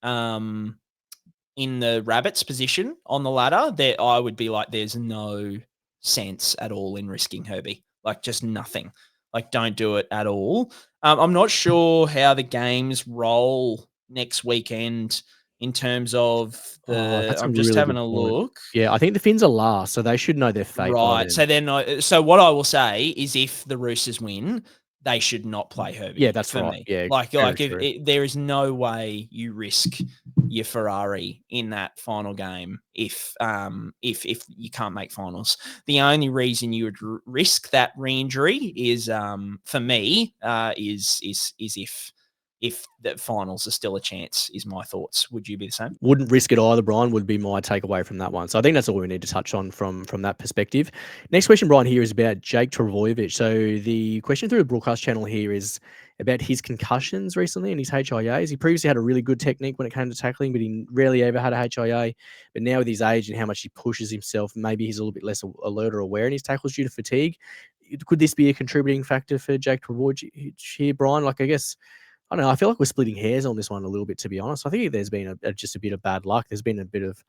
the Rabbits position on the ladder, that I would be like, there's no sense at all in risking Herbie. Like just nothing. Like don't do it at all. I'm not sure how the games roll next weekend in terms of That's I'm a just really having good a point. look. Yeah, I think the Finns are last, so they should know their fate by Right. then. So what I will say is if the Roosters win, they should not play Herbie. Yeah, that's for right. me. Yeah, like very if true. there is no way you risk your Ferrari in that final game if you can't make finals. The only reason you would risk that re-injury is for me is if the finals are still a chance, is my thoughts. Would you be the same? Wouldn't risk it either, Brien, would be my takeaway from that one. So I think that's all we need to touch on from that perspective. Next question, Brien, here is about Jake Trbojevic. So the question through the broadcast channel here is about his concussions recently and his HIAs. He previously had a really good technique when it came to tackling, but he rarely ever had a HIA. But now with his age and how much he pushes himself, maybe he's a little bit less alert or aware in his tackles due to fatigue. Could this be a contributing factor for Jake Trbojevic here, Brien? Like, I guess, I don't know. I feel like we're splitting hairs on this one a little bit, to be honest. I think there's been just a bit of bad luck. There's been a bit of,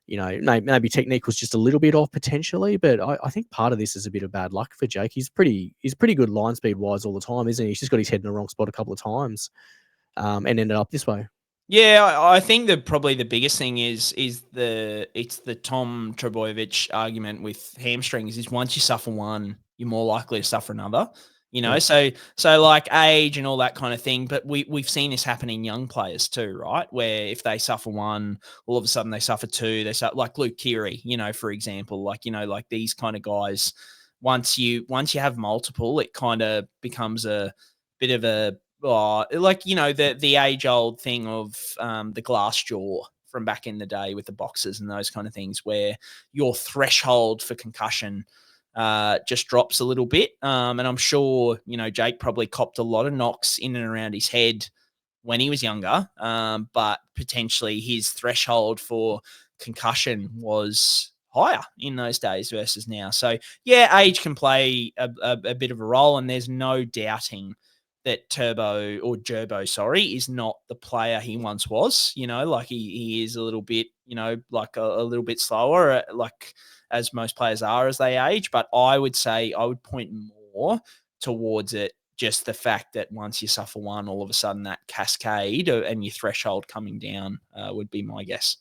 maybe technique was just a little bit off potentially, but I think part of this is a bit of bad luck for Jake. He's pretty good line speed wise all the time, isn't he? He's just got his head in the wrong spot a couple of times, and ended up this way. Yeah, I think that probably the biggest thing is the Tom Trbojevic argument with hamstrings is once you suffer one, you're more likely to suffer another. Yeah. So like age and all that kind of thing. But we've seen this happen in young players too, right? Where if they suffer one, all of a sudden they suffer two. They suffer, like Luke Keary, for example, like these kind of guys. Once you have multiple, it kind of becomes a bit of a the age old thing of the glass jaw from back in the day with the boxers and those kind of things, where your threshold for concussion just drops a little bit. And I'm sure, Jake probably copped a lot of knocks in and around his head when he was younger, but potentially his threshold for concussion was higher in those days versus now. So, yeah, age can play a bit of a role, and there's no doubting that Gerbo, is not the player he once was. He is a little bit, like a little bit slower, like as most players are as they age. But I would say I would point more towards it, just the fact that once you suffer one, all of a sudden that cascade and your threshold coming down would be my guess.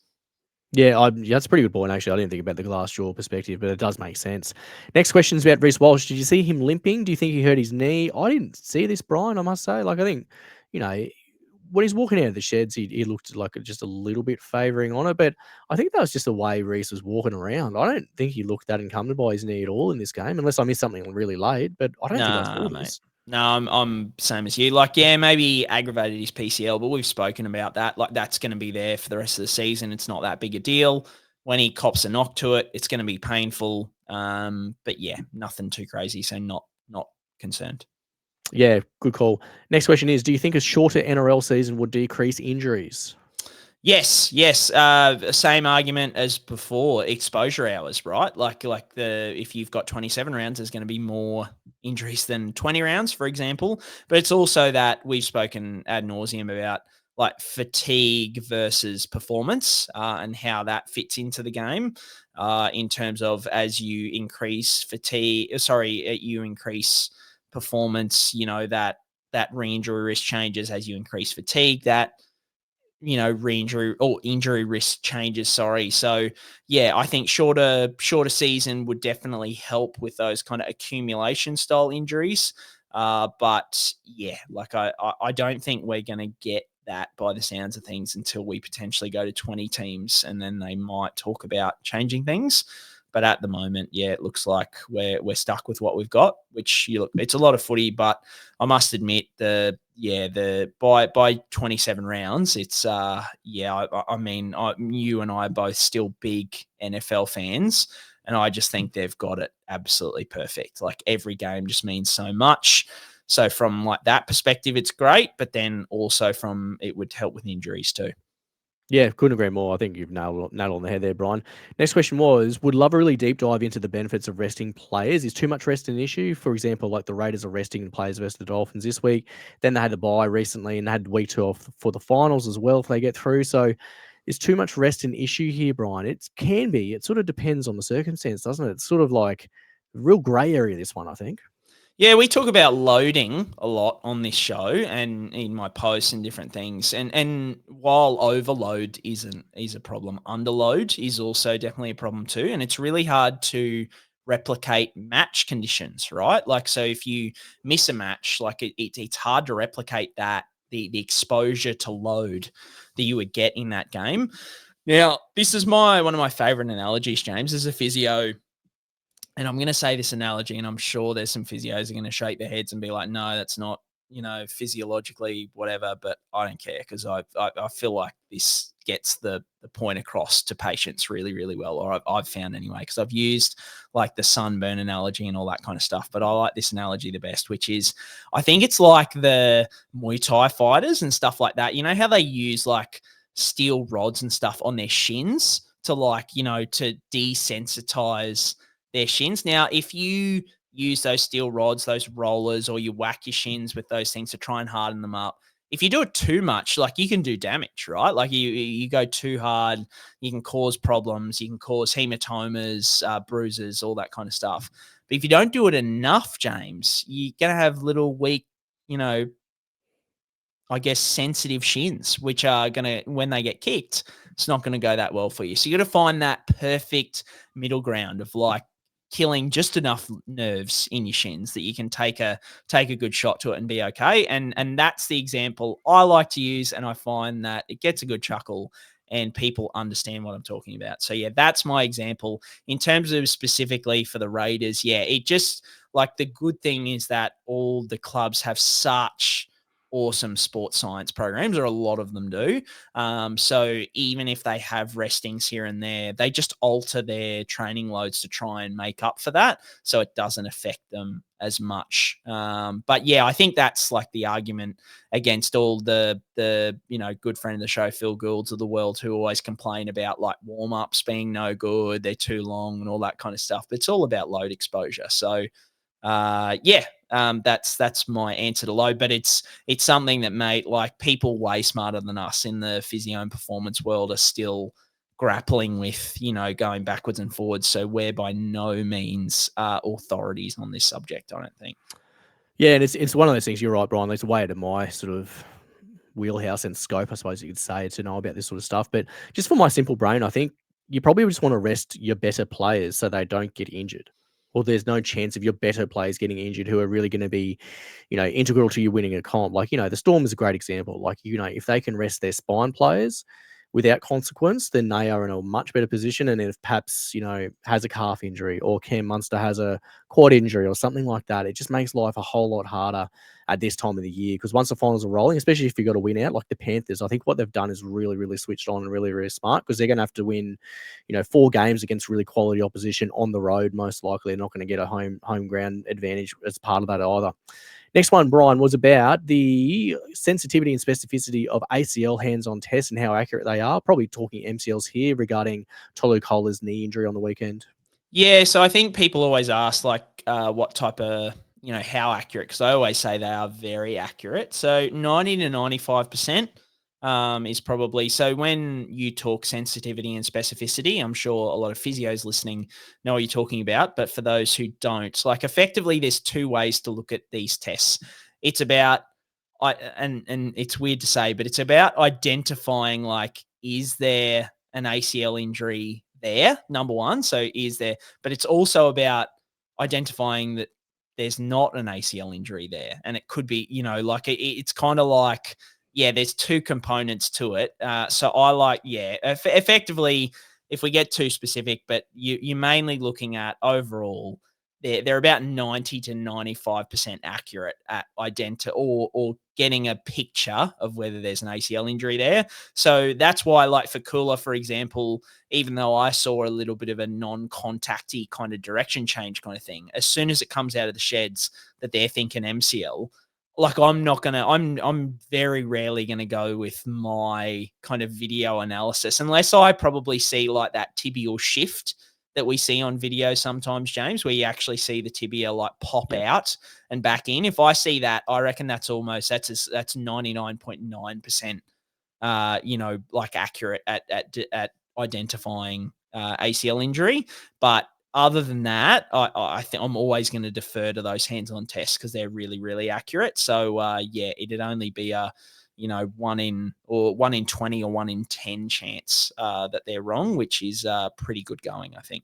Yeah, that's a pretty good point, actually. I didn't think about the glass jaw perspective, but it does make sense. Next question is about Reece Walsh. Did you see him limping? Do you think he hurt his knee? I didn't see this, Brian, I must say. Like, I think, when he's walking out of the sheds, he looked like just a little bit favouring on it, but I think that was just the way Reece was walking around. I don't think he looked that encumbered by his knee at all in this game, unless I missed something really late, but I don't think I saw this. No, I'm same as you. Like, yeah, maybe he aggravated his PCL, but we've spoken about that. Like, that's going to be there for the rest of the season. It's not that big a deal. When he cops a knock to it, it's going to be painful. But yeah, nothing too crazy. So not concerned. Yeah, good call. Next question is, do you think a shorter NRL season would decrease injuries? Yes. Same argument as before. Exposure hours, right? If you've got 27 rounds, there's going to be more injuries than 20 rounds, for example. But it's also that we've spoken ad nauseum about like fatigue versus performance and how that fits into the game in terms of as you increase you increase performance. That re-injury risk changes as you increase fatigue. That re-injury or injury risk changes. So yeah, I think shorter season would definitely help with those kind of accumulation style injuries. But yeah, like I don't think we're going to get that by the sounds of things until we potentially go to 20 teams, and then they might talk about changing things. But at the moment, yeah, it looks like we're stuck with what we've got, which it's a lot of footy, but I must admit by 27 rounds, it's I mean, you and I are both still big NFL fans, and I just think they've got it absolutely perfect. Like, every game just means so much. So from like that perspective, it's great, but then also it would help with injuries too. Yeah, couldn't agree more. I think you've nailed on the head there, Brian. Next question was, would love a really deep dive into the benefits of resting players? Is too much rest an issue? For example, like the Raiders are resting players versus the Dolphins this week. Then they had the bye recently, and they had week 2 off for the finals as well if they get through. So is too much rest an issue here, Brian? It can be. It sort of depends on the circumstance, doesn't it? It's sort of like a real grey area, this one, I think. Yeah, we talk about loading a lot on this show and in my posts and different things. And while overload is a problem, underload is also definitely a problem too. And it's really hard to replicate match conditions, right? Like, so if you miss a match, like it's hard to replicate that, the exposure to load that you would get in that game. Now, this is one of my favorite analogies, James, as a physio. And I'm going to say this analogy, and I'm sure there's some physios are going to shake their heads and be like, no, that's not, physiologically whatever, but I don't care because I feel like this gets the point across to patients really, really well, or I've found anyway, because I've used like the sunburn analogy and all that kind of stuff, but I like this analogy the best, which is I think it's like the Muay Thai fighters and stuff like that. You know how they use like steel rods and stuff on their shins to to desensitize their shins. Now, if you use those steel rods, those rollers, or you whack your shins with those things to try and harden them up, if you do it too much, like you can do damage, right? Like you go too hard, you can cause problems, you can cause hematomas, bruises, all that kind of stuff. But if you don't do it enough, James, you're going to have little weak, sensitive shins, which are going to, when they get kicked, it's not going to go that well for you. So you got to find that perfect middle ground of like killing just enough nerves in your shins that you can take a good shot to it and be okay. And that's the example I like to use, and I find that it gets a good chuckle and people understand what I'm talking about. So yeah, that's my example. In terms of specifically for the Raiders, yeah, it just like the good thing is that all the clubs have such awesome sports science programs, or a lot of them do. So even if they have restings here and there, they just alter their training loads to try and make up for that, so it doesn't affect them as much. But yeah, I think that's like the argument against all the good friend of the show, Phil Goulds of the world, who always complain about like warm-ups being no good, they're too long and all that kind of stuff. But it's all about load exposure. So that's my answer to load. But it's something that, mate, like people way smarter than us in the physio and performance world are still grappling with, going backwards and forwards. So we're by no means authorities on this subject, I don't think. Yeah, and it's one of those things. You're right, Brian. It's way out of my sort of wheelhouse and scope, I suppose you could say, to know about this sort of stuff. But just for my simple brain, I think you probably just want to rest your better players so they don't get injured. Or there's no chance of your better players getting injured who are really going to be, integral to you winning a comp. Like, the Storm is a great example. Like, if they can rest their spine players without consequence, then they are in a much better position. And if perhaps, has a calf injury, or Cam Munster has a quad injury or something like that, it just makes life a whole lot harder at this time of the year. Because once the finals are rolling, especially if you've got to win out, like the Panthers, I think what they've done is really, really switched on and really, really smart, because they're going to have to win, 4 games against really quality opposition on the road. Most likely they're not going to get a home ground advantage as part of that either. Next one, Brian, was about the sensitivity and specificity of ACL hands-on tests and how accurate they are. Probably talking MCLs here regarding Tolu Koula's knee injury on the weekend. Yeah, so I think people always ask, like, what type of, how accurate, because I always say they are very accurate. So 90 to 95% is probably, so when you talk sensitivity and specificity, I'm sure a lot of physios listening know what you're talking about, but for those who don't, like, effectively there's 2 ways to look at these tests. It's about, and it's weird to say, but it's about identifying, like, is there an ACL injury there, number one? So is there, but it's also about identifying that there's not an ACL injury there. And it could be, like it's kind of like, yeah, there's 2 components to it. So I like, effectively, if we get too specific, but you're mainly looking at overall, they're about 90 to 95% accurate at or getting a picture of whether there's an ACL injury there. So that's why, like for Koula, for example, even though I saw a little bit of a non-contacty kind of direction change kind of thing, as soon as it comes out of the sheds that they're thinking MCL, like I'm very rarely going to go with my kind of video analysis unless I probably see like that tibial shift that we see on video sometimes, James, where you actually see the tibia like pop out and back in. If I see that, I reckon that's 99.9%, like accurate at identifying ACL injury. But other than that, I think I'm always going to defer to those hands-on tests because they're really, really accurate. So it'd only be a 1 in 20 or 1 in 10 chance that they're wrong, which is pretty good going, I think.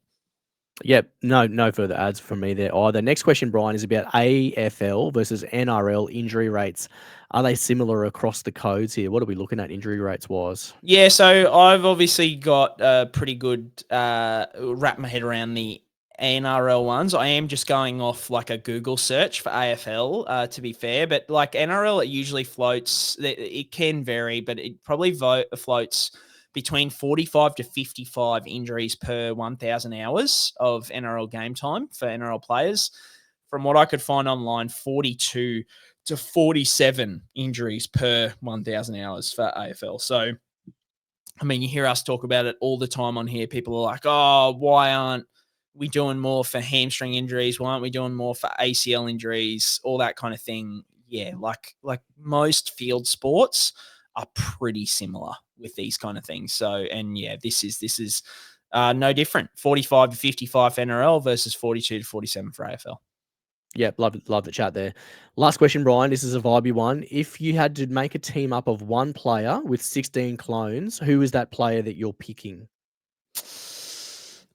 Yep, no further ads from me there either. Next question, Brian, is about AFL versus NRL injury rates. Are they similar across the codes here? What are we looking at injury rates wise? Yeah, so I've obviously got a pretty good wrap my head around the NRL ones. I am just going off like a Google search for AFL, to be fair. But like NRL, it usually floats. It can vary, but it probably floats between 45 to 55 injuries per 1,000 hours of NRL game time for NRL players. From what I could find online, 42 to 47 injuries per 1,000 hours for AFL. So, I mean, you hear us talk about it all the time on here. People are like, oh, why aren't we doing more for hamstring injuries? Why aren't we doing more for ACL injuries? All that kind of thing. Yeah, like most field sports are pretty similar with these kind of things. So, and yeah, this is no different. 45 to 55 for NRL versus 42 to 47 for AFL. Yeah, love the chat there. Last question, Brian. This is a vibey one. If you had to make a team up of 1 player with 16 clones, who is that player that you're picking?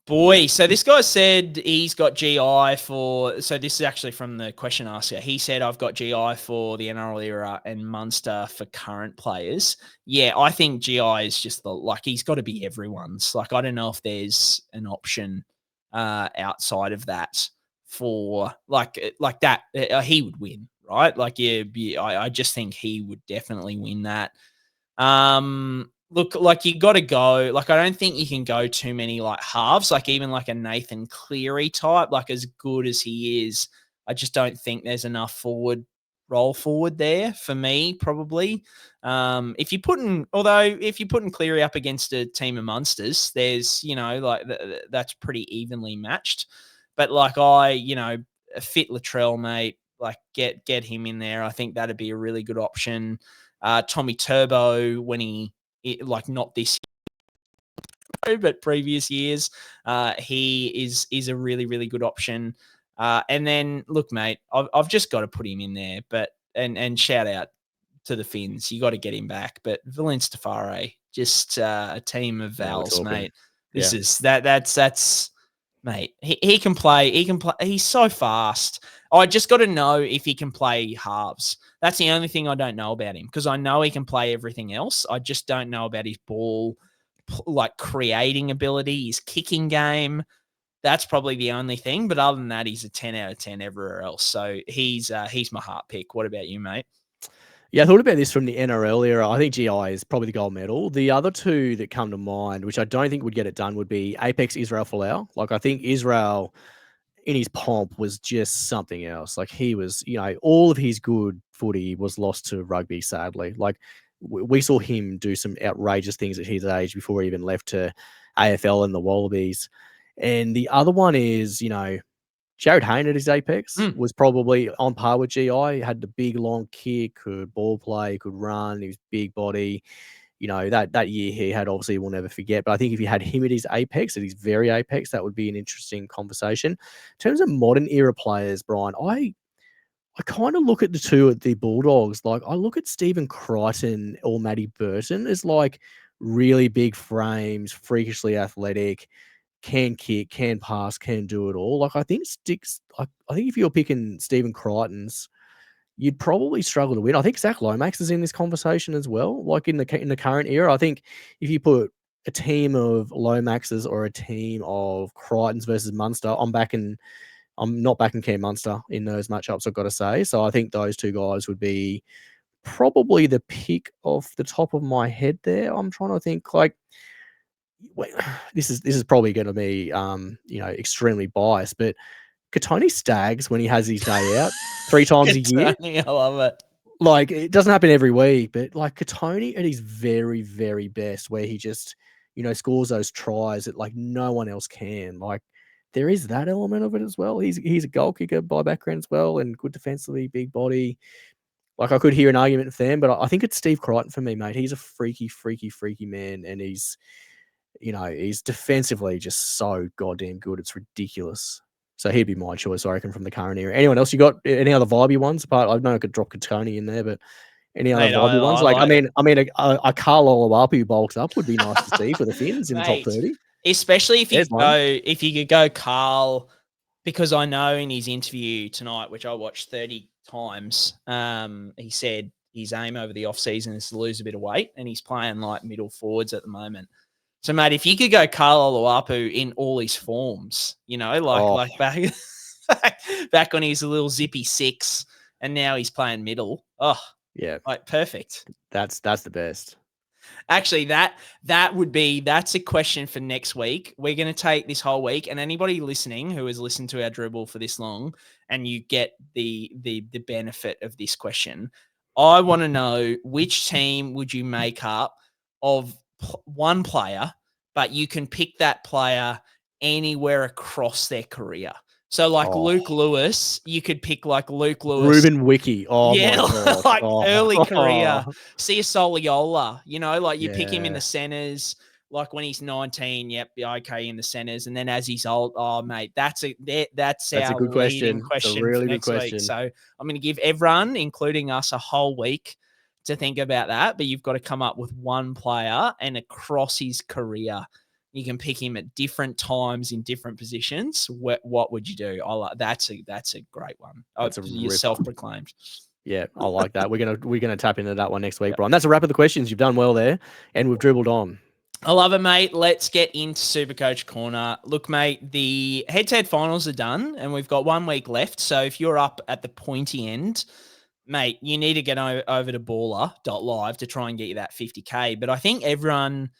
Boy, so this guy said he's got GI for, so this is actually from the question asker. He said, I've got GI for the NRL era and Munster for current players. Yeah, I think GI is just he's got to be everyone's. Like, I don't know if there's an option outside of that for like that. He would win, right? Like, I just think he would definitely win that. Look, like you got to go. Like, I don't think you can go too many like halves. Like even like a Nathan Cleary type. Like as good as he is, I just don't think there's enough roll forward there for me. Probably. If you're putting Cleary up against a team of monsters, there's like that's pretty evenly matched. But like fit Latrell, mate. Like get him in there. I think that'd be a really good option. Tommy Turbo when like not this year, but previous years, he is a really, really good option. And then look, mate, I've just got to put him in there, but and shout out to the Finns. You got to get him back. But Valence Tafare, just a team of Vals, mate. This is that's mate. He can play. He can play. He's so fast. I just got to know if he can play halves. That's the only thing I don't know about him because I know he can play everything else. I just don't know about his ball, like creating ability, his kicking game. That's probably the only thing. But other than that, he's a 10 out of 10 everywhere else. So he's my heart pick. What about you, mate? Yeah, I thought about this from the NRL era. I think GI is probably the gold medal. The other two that come to mind, which I don't think would get it done, would be Apex Israel Folau. Like, I think Israel in his pomp was just something else. Like, he was, all of his good footy was lost to rugby, sadly. Like, we saw him do some outrageous things at his age before he even left to AFL and the Wallabies. And the other one is, Jared Hayne at his apex was probably on par with GI. Had the big long kick, could ball play, could run. He was big body. That year he had, obviously we'll never forget. But I think if you had him at his apex, at his very apex, that would be an interesting conversation. In terms of modern era players, Brian, I kind of look at the two at the Bulldogs. Like, I look at Stephen Crichton or Matty Burton as like really big frames, freakishly athletic, can kick, can pass, can do it all. Like, I think I think if you're picking Stephen Crichton's, you'd probably struggle to win. I think Zach Lomax is in this conversation as well. Like in the current era, I think if you put a team of Lomaxes or a team of Crichtons versus Munster, I'm not backing Cam Munster in those matchups, I've got to say. So I think those two guys would be probably the pick off the top of my head there. I'm trying to think, like, this is probably going to be extremely biased, but Katoni Staggs, when he has his day out 3 times a year, I love it. Like, it doesn't happen every week, but like Katoni at his very, very best, where he just scores those tries that like no one else can. Like, there is that element of it as well. He's a goal kicker by background as well, and good defensively, big body. Like, I could hear an argument for them, but I think it's Steve Crichton for me, mate. He's a freaky, freaky, freaky man, and he's defensively just so goddamn good. It's ridiculous. So he'd be my choice, I reckon, from the current era. Anyone else? You got any other vibey ones? Apart, I know I could drop Katoni in there, but any other vibey ones? A Carl Oluwapu bulks up would be nice to see for the Finns in the top 30. Especially if you could go Carl, because I know in his interview tonight, which I watched 30 times, he said his aim over the offseason is to lose a bit of weight, and he's playing like middle forwards at the moment. So, mate, if you could go Carl Oluwapu in all his forms, like back when he's a little zippy 6, and now he's playing middle. Oh, yeah, like perfect. That's the best. Actually, that's a question for next week. We're going to take this whole week, and anybody listening who has listened to our dribble for this long, and you get the benefit of this question, I want to know which team would you make up of one player, but you can pick that player anywhere across their career. So like Luke Lewis, you could pick like Luke Lewis. Ruben Wiki. Oh, yeah, my God. Early career. Sia Soliola, like you pick him in the centers, like when he's 19, yep, okay, in the centers. And then as he's old, oh, mate, that's our good leading question. question really for good next question. week. So I'm going to give everyone, including us, a whole week to think about that, but you've got to come up with one player, and across his career, you can pick him at different times in different positions. What would you do? That's a great one. You're self-proclaimed. Yeah, I like that. We're gonna tap into that one next week, Brian. That's a wrap of the questions. You've done well there, and we've dribbled on. I love it, mate. Let's get into SuperCoach Corner. Look, mate, the head-to-head finals are done, and we've got 1 week left. So if you're up at the pointy end, mate, you need to get over to baller.live to try and get you that 50K. But I think everyone,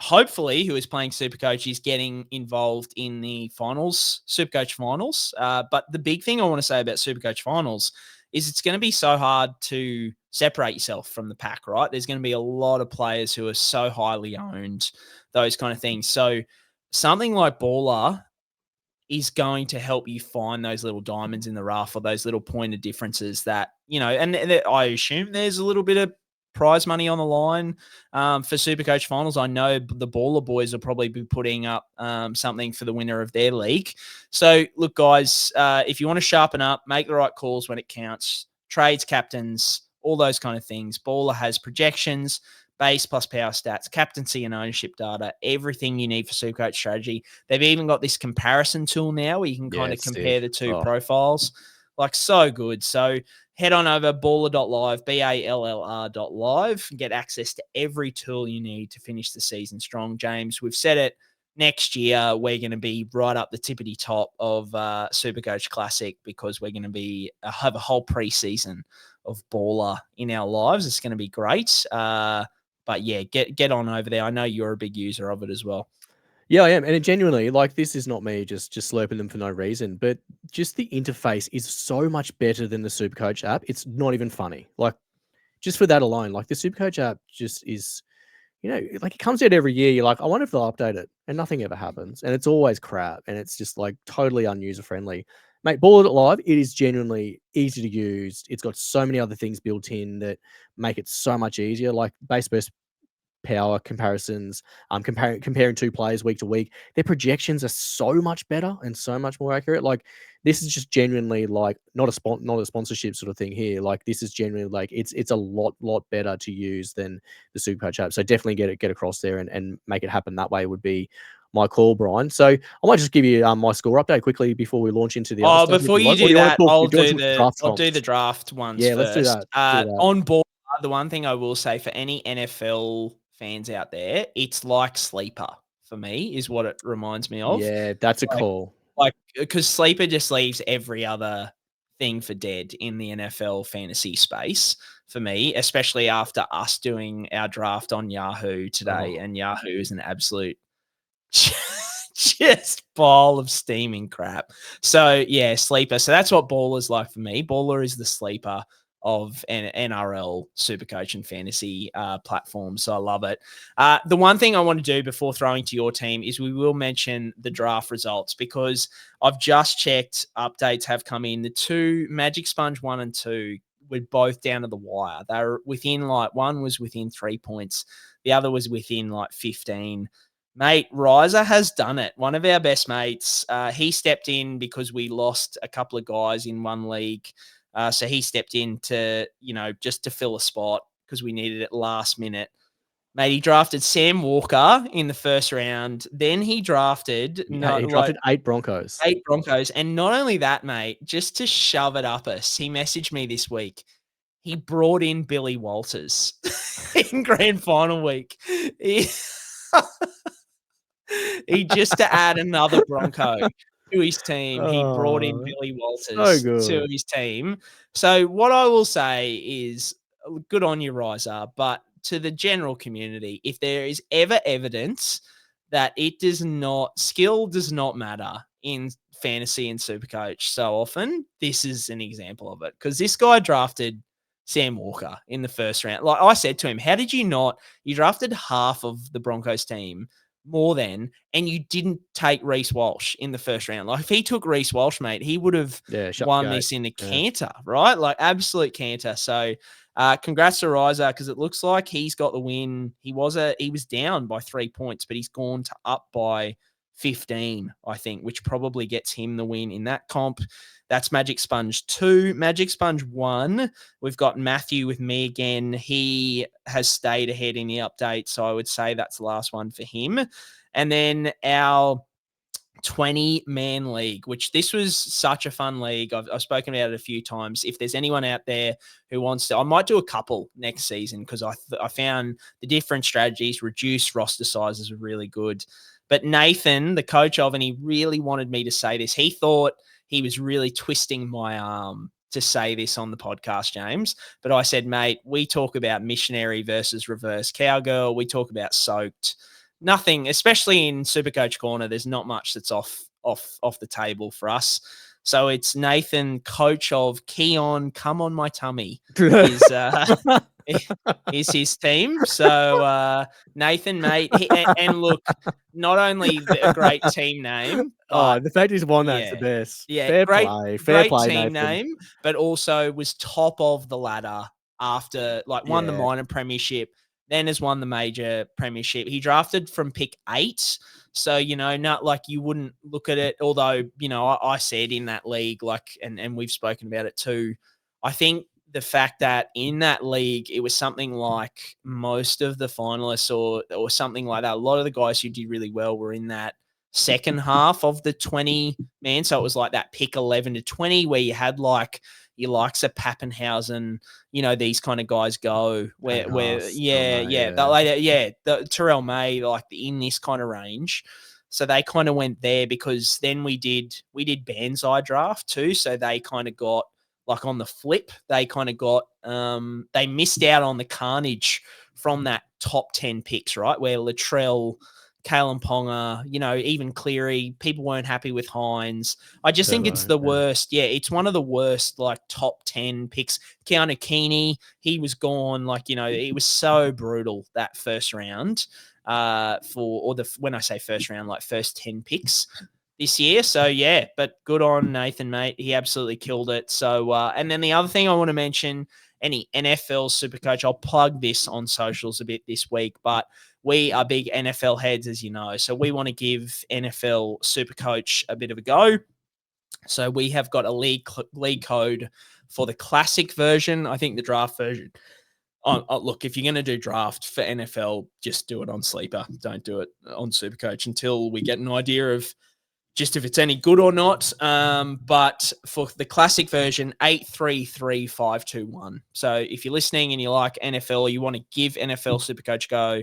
hopefully, who is playing Supercoach is getting involved in the finals, Supercoach finals. But the big thing I want to say about Supercoach finals is it's going to be so hard to separate yourself from the pack, right? There's going to be a lot of players who are so highly owned, those kind of things. So something like Baller is going to help you find those little diamonds in the rough or those little pointed differences that, and I assume there's a little bit of prize money on the line for Supercoach finals. I know the Baller boys will probably be putting up something for the winner of their league. So look, guys, if you want to sharpen up, make the right calls when it counts, trades, captains, all those kind of things. Baller has projections, base plus power stats, captaincy and ownership data, everything you need for Supercoach strategy. They've even got this comparison tool now where you can kind of compare the two profiles. Like, so good. So head on over baller.live, BALLR.live, and get access to every tool you need to finish the season strong. James, we've said it, next year we're going to be right up the tippity top of Supercoach Classic because we're going to be have a whole preseason of Baller in our lives. It's going to be great. But yeah, get on over there. I know you're a big user of it as well. Yeah, I am. And it genuinely, like, this is not me just slurping them for no reason, but just the interface is so much better than the Supercoach app. It's not even funny. Like, just for that alone, like, the Supercoach app just is, like, it comes out every year. You're like, I wonder if they'll update it. And nothing ever happens. And it's always crap. And it's just, like, totally unuser friendly. Mate, Baller.live, it is genuinely easy to use. It's got so many other things built in that make it so much easier, like base power comparisons, comparing two players week to week. Their projections are so much better and so much more accurate. Like, this is just genuinely like not a sponsorship sort of thing here. Like, this is genuinely like it's a lot better to use than the Supercoach app. So definitely get across there and make it happen that way would be my call, Brian. So I might just give you my score update quickly before we launch into the other stuff. Before you do that, I'll do the draft ones first. Let's do that. On board, the one thing I will say for any NFL fans out there, it's like Sleeper for me, is what it reminds me of. Yeah, that's a call. Like, because Sleeper just leaves every other thing for dead in the NFL fantasy space for me, especially after us doing our draft on Yahoo today. And Yahoo is an absolute just ball of steaming crap. So yeah, Sleeper. So that's what Baller's like for me. Baller is the Sleeper of an NRL Supercoach and fantasy platform. So I love it. The one thing I want to do before throwing to your team is we will mention the draft results because I've just checked, updates have come in. The two Magic Sponge 1 and 2 were both down to the wire. They were within one was within 3 points. The other was within 15. Mate, Riser has done it. One of our best mates, he stepped in because we lost a couple of guys in one league. So he stepped in to, just to fill a spot because we needed it last minute. Mate, he drafted Sam Walker in the first round. Then he drafted... he drafted 8 Broncos. 8 Broncos. And not only that, mate, just to shove it up us, he messaged me this week. He brought in Billy Walters in grand final week. He just to add another Bronco to his team. He brought in Billy Walters to his team. So what I will say is good on you, Riser, but to the general community, if there is ever evidence that skill does not matter in fantasy and Supercoach so often, this is an example of it. Because this guy drafted Sam Walker in the first round. Like I said to him, how did you drafted half of the Broncos team more than, and you didn't take Reece Walsh in the first round. Like if he took Reece Walsh, mate, he would have won this in a canter, right? Like absolute canter. So congrats to Riser because it looks like he's got the win. He was down by 3 points, but he's gone to up by 15, I think, which probably gets him the win in that comp. That's Magic Sponge 2. Magic Sponge 1, we've got Matthew with me again. He has stayed ahead in the update, so I would say that's the last one for him. And then our 20-man league, which this was such a fun league. I've spoken about it a few times. If there's anyone out there who wants to, I might do a couple next season because I found the different strategies, reduced roster sizes were really good. But Nathan, the coach of, and he really wanted me to say this, he thought he was really twisting my arm to say this on the podcast, James, but I said, mate, we talk about missionary versus reverse cowgirl. We talk about soaked. Nothing, especially in SuperCoach Corner, there's not much that's off the table for us. So it's Nathan, coach of Keon, Come On My Tummy, is his team. So Nathan, mate, and look, not only a great team name. Oh, the fact he's won that's the best. Yeah, Fair great play, team Nathan. name, but also was top of the ladder after won the minor premiership, then has won the major premiership. He drafted from pick 8. So, not like you wouldn't look at it, although, I said in that league, and we've spoken about it too. I think the fact that in that league, it was something like most of the finalists or something like that. A lot of the guys who did really well were in that second half of the 20 man. So it was like that pick 11 to 20 where you had your likes of Pappenhausen, these kind of guys go the Terrell May, in this kind of range. So they kind of went there because then we did Band's eye draft too. So they kind of got on the flip, they kind of got, they missed out on the carnage from that top 10 picks, right? Where Latrell, Kalen Ponga, even Cleary, people weren't happy with Hines. I just think it's the worst. Yeah, it's one of the worst, top 10 picks. Keanu Keeney, he was gone. It was so brutal that first round when I say first round, first 10 picks this year. So, yeah, but good on Nathan, mate. He absolutely killed it. So, and then the other thing I want to mention, any NFL Supercoach, I'll plug this on socials a bit this week, but we are big NFL heads, as you know. So we want to give NFL Supercoach a bit of a go. So we have got a league code for the classic version. I think the draft version. Look, if you're going to do draft for NFL, just do it on Sleeper. Don't do it on Supercoach until we get an idea of just if it's any good or not. But for the classic version, 833-521. So if you're listening and you like NFL, you want to give NFL Supercoach a go,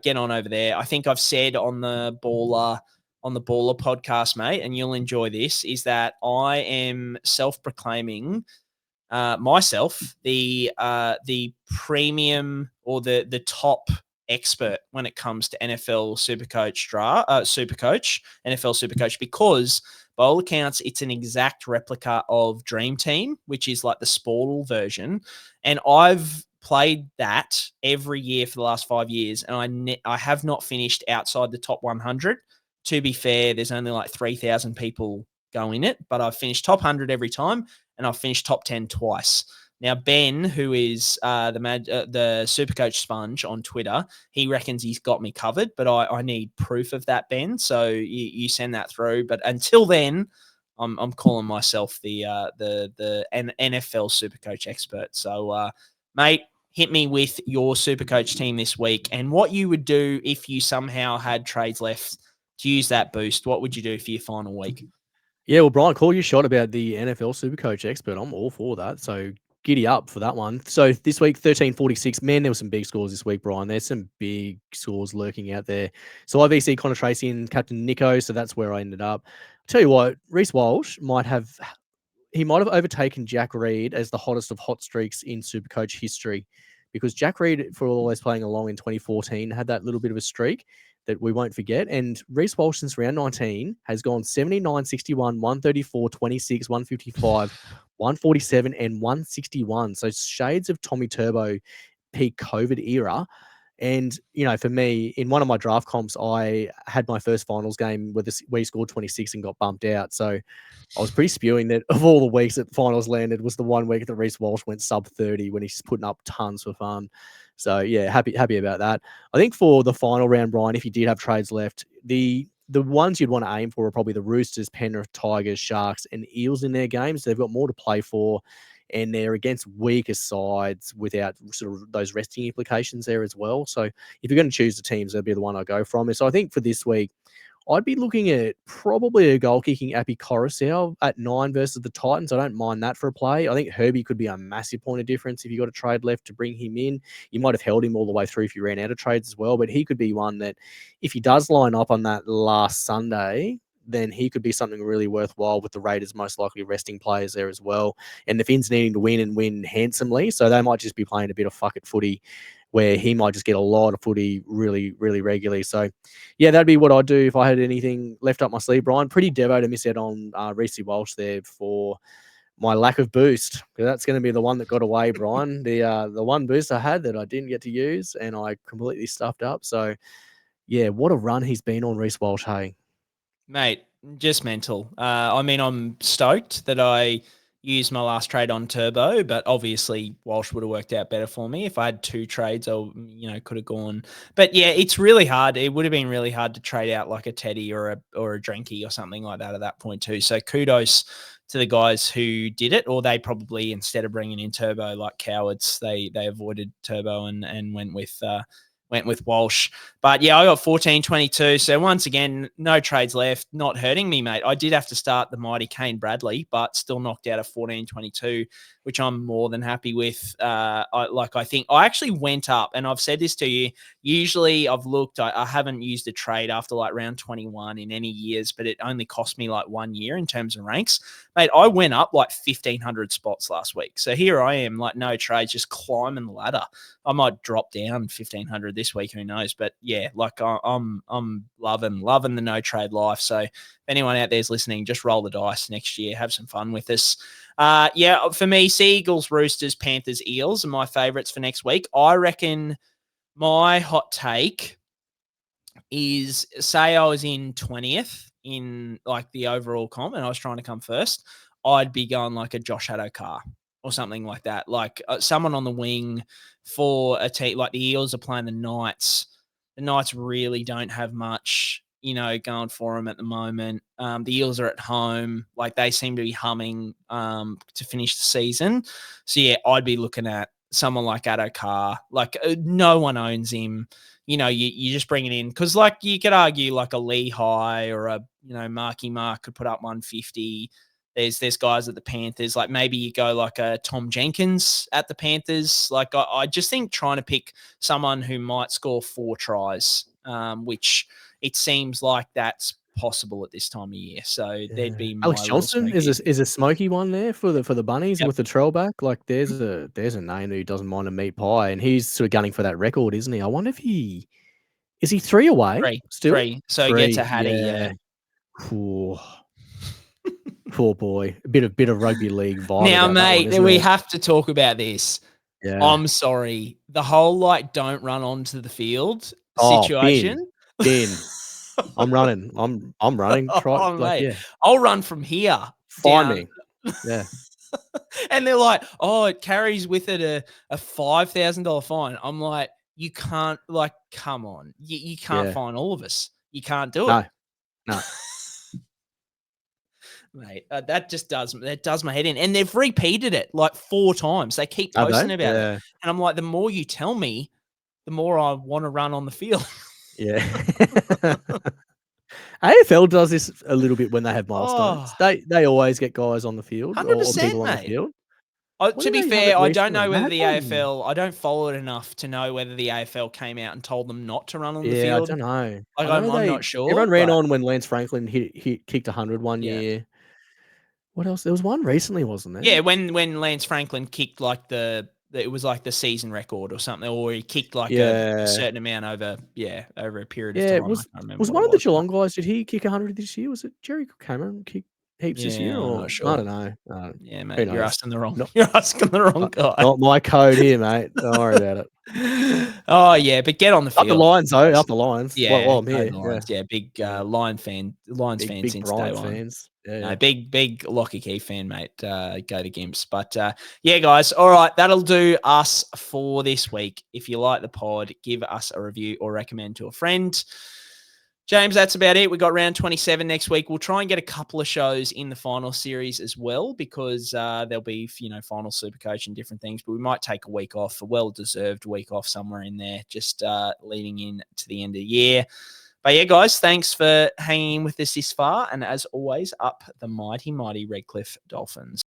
get on over there. I think I've said on the Baller podcast, mate, and you'll enjoy this, is that I am self-proclaiming myself the premium or the top expert when it comes to NFL Supercoach, NFL Supercoach, because by all accounts, it's an exact replica of Dream Team, which is like the Sportal version. And I've played that every year for the last 5 years, and I have not finished outside the top 100. To be fair, there's only 3,000 people go in it, but I've finished top 100 every time, and I've finished top 10 twice. Now, Ben, who is the Supercoach Sponge on Twitter, he reckons he's got me covered, but I need proof of that, Ben. So you send that through. But until then, I'm calling myself the NFL Supercoach expert. So, mate, hit me with your Supercoach team this week and what you would do if you somehow had trades left to use that boost. What would you do for your final week? Yeah, well, Brian, call your shot about the NFL Supercoach expert. I'm all for that. So giddy up for that one. So this week, 1346. Man, there were some big scores this week, Brian. There's some big scores lurking out there. So IVC Connor Tracy and Captain Nico. So that's where I ended up. I'll tell you what, Reece Walsh might have overtaken Jack Reed as the hottest of hot streaks in Supercoach history, because Jack Reed, for always playing along in 2014, had that little bit of a streak that we won't forget. And Reece Walsh since round 19 has gone 79, 61, 134, 26, 155, 147, and 161. So shades of Tommy Turbo peak COVID era. And, for me, in one of my draft comps, I had my first finals game where we scored 26 and got bumped out. So I was pretty spewing that of all the weeks that finals landed was the one week that Reece Walsh went sub 30 when he's putting up tons for fun. So, yeah, happy about that. I think for the final round, Brian, if you did have trades left, the ones you'd want to aim for are probably the Roosters, Penrith, Tigers, Sharks, and Eels in their games. They've got more to play for, and they're against weaker sides without sort of those resting implications there as well. So if you're going to choose the teams, that'd be the one I go from. So I think for this week, I'd be looking at probably a goal-kicking Appy Coruscant at 9 versus the Titans. I don't mind that for a play. I think Herbie could be a massive point of difference if you got a trade left to bring him in. You might have held him all the way through if you ran out of trades as well, but he could be one that if he does line up on that last Sunday, then he could be something really worthwhile with the Raiders most likely resting players there as well. And the Finns needing to win and win handsomely. So they might just be playing a bit of fuck it footy where he might just get a lot of footy really, really regularly. So, yeah, that'd be what I'd do if I had anything left up my sleeve, Brian. Pretty devo to miss out on Reece Walsh there for my lack of boost. That's going to be the one that got away, Brian. The one boost I had that I didn't get to use and I completely stuffed up. So, yeah, what a run he's been on, Reece Walsh, hey? Mate, just mental. I mean, I'm stoked that I used my last trade on Turbo, but obviously Walsh would have worked out better for me. If I had 2 trades, I could have gone. But yeah, it's really hard. It would have been really hard to trade out like a Teddy or a Drenky or something like that at that point too. So kudos to the guys who did it, or they probably, instead of bringing in Turbo like cowards, they avoided Turbo and went with Walsh. But yeah, I got 14-22. So once again, no trades left, not hurting me, mate. I did have to start the mighty Kane Bradley, but still knocked out a 14-22, which I'm more than happy with. I think I actually went up, and I've said this to you. Usually I've looked, I haven't used a trade after like round 21 in any years, but it only cost me like 1 year in terms of ranks. Mate, I went up like 1,500 spots last week. So here I am, like no trades, just climbing the ladder. I might drop down 1,500 this week, who knows? But yeah, like I'm loving the no trade life. So if anyone out there is listening, just roll the dice next year, have some fun with us. Yeah, for me, Sea Eagles, Roosters, Panthers, Eels are my favourites for next week. I reckon my hot take is, say I was in 20th in like the overall comp and I was trying to come first, I'd be going like a Josh Addo-Carr or something like that. Like someone on the wing for a team. Like the Eels are playing the Knights. The Knights really don't have much, going for them at the moment. The Eels are at home. Like they seem to be humming to finish the season. So yeah, I'd be looking at someone like Addo-Carr. Like no one owns him. You just bring it in because, like, you could argue like a Lehigh or a Marky Mark could put up 150. There's guys at the Panthers. Like maybe you go like a Tom Jenkins at the Panthers. Like I just think trying to pick someone who might score 4 tries, which it seems like that's possible at this time of year. So there'd be my Alex Johnston is a smoky one there for the bunnies. Yep. With the trail back. Like there's a name who doesn't mind a meat pie, and he's sort of gunning for that record, isn't he? I wonder if is he 3 away still? 3. So he gets a Hattie. Yeah. Poor boy. A bit of rugby league vibe. Now, mate, we have to talk about this. Yeah. I'm sorry. The whole like don't run onto the field situation. Bin. I'm running. I'm running. Mate. Yeah. I'll run from here. Find me. Yeah. And they're like, oh, it carries with it a $5,000 fine. I'm like, you can't, like, come on. You can't fine all of us. You can't do it. No. Mate, that does my head in. And they've repeated it like 4 times. They keep posting about it. And I'm like, the more you tell me, the more I want to run on the field. Yeah. AFL does this a little bit when they have milestones. They always get guys on the field. 100%, or people mate. on the field. To be fair, I don't know whether the AFL, I don't follow it enough to know whether the AFL came out and told them not to run on the field. Yeah, I don't know. Like, I'm not sure. Everyone ran on when Lance Franklin kicked 100 one year. What else? There was one recently, wasn't there? Yeah, when Lance Franklin kicked like it was like the season record or something, or he kicked like a certain amount over a period of time. Was one of the Geelong guys, did he kick 100 this year? Was it Jerry Cameron kick heaps this year? I'm Or not sure. I don't know. Yeah, mate, you're asking the wrong guy. Not my code here, mate. Don't worry about it. Oh yeah, but get on the field. Up the Lions, though. Up the Lions. Yeah, well I'm here. Lions. Yeah, big Lions fan Big since Brien day one. fans. Yeah. No, big Lockie Key fan, mate. Go the Gimps. But yeah, guys. All right, that'll do us for this week. If you like the pod, give us a review or recommend to a friend. James, that's about it. We got round 27 next week. We'll try and get a couple of shows in the final series as well, because there'll be, final Supercoach and different things, but we might take a week off, a well-deserved week off somewhere in there, just leading in to the end of the year. But yeah, guys, thanks for hanging with us this far. And as always, up the mighty, mighty Redcliffe Dolphins.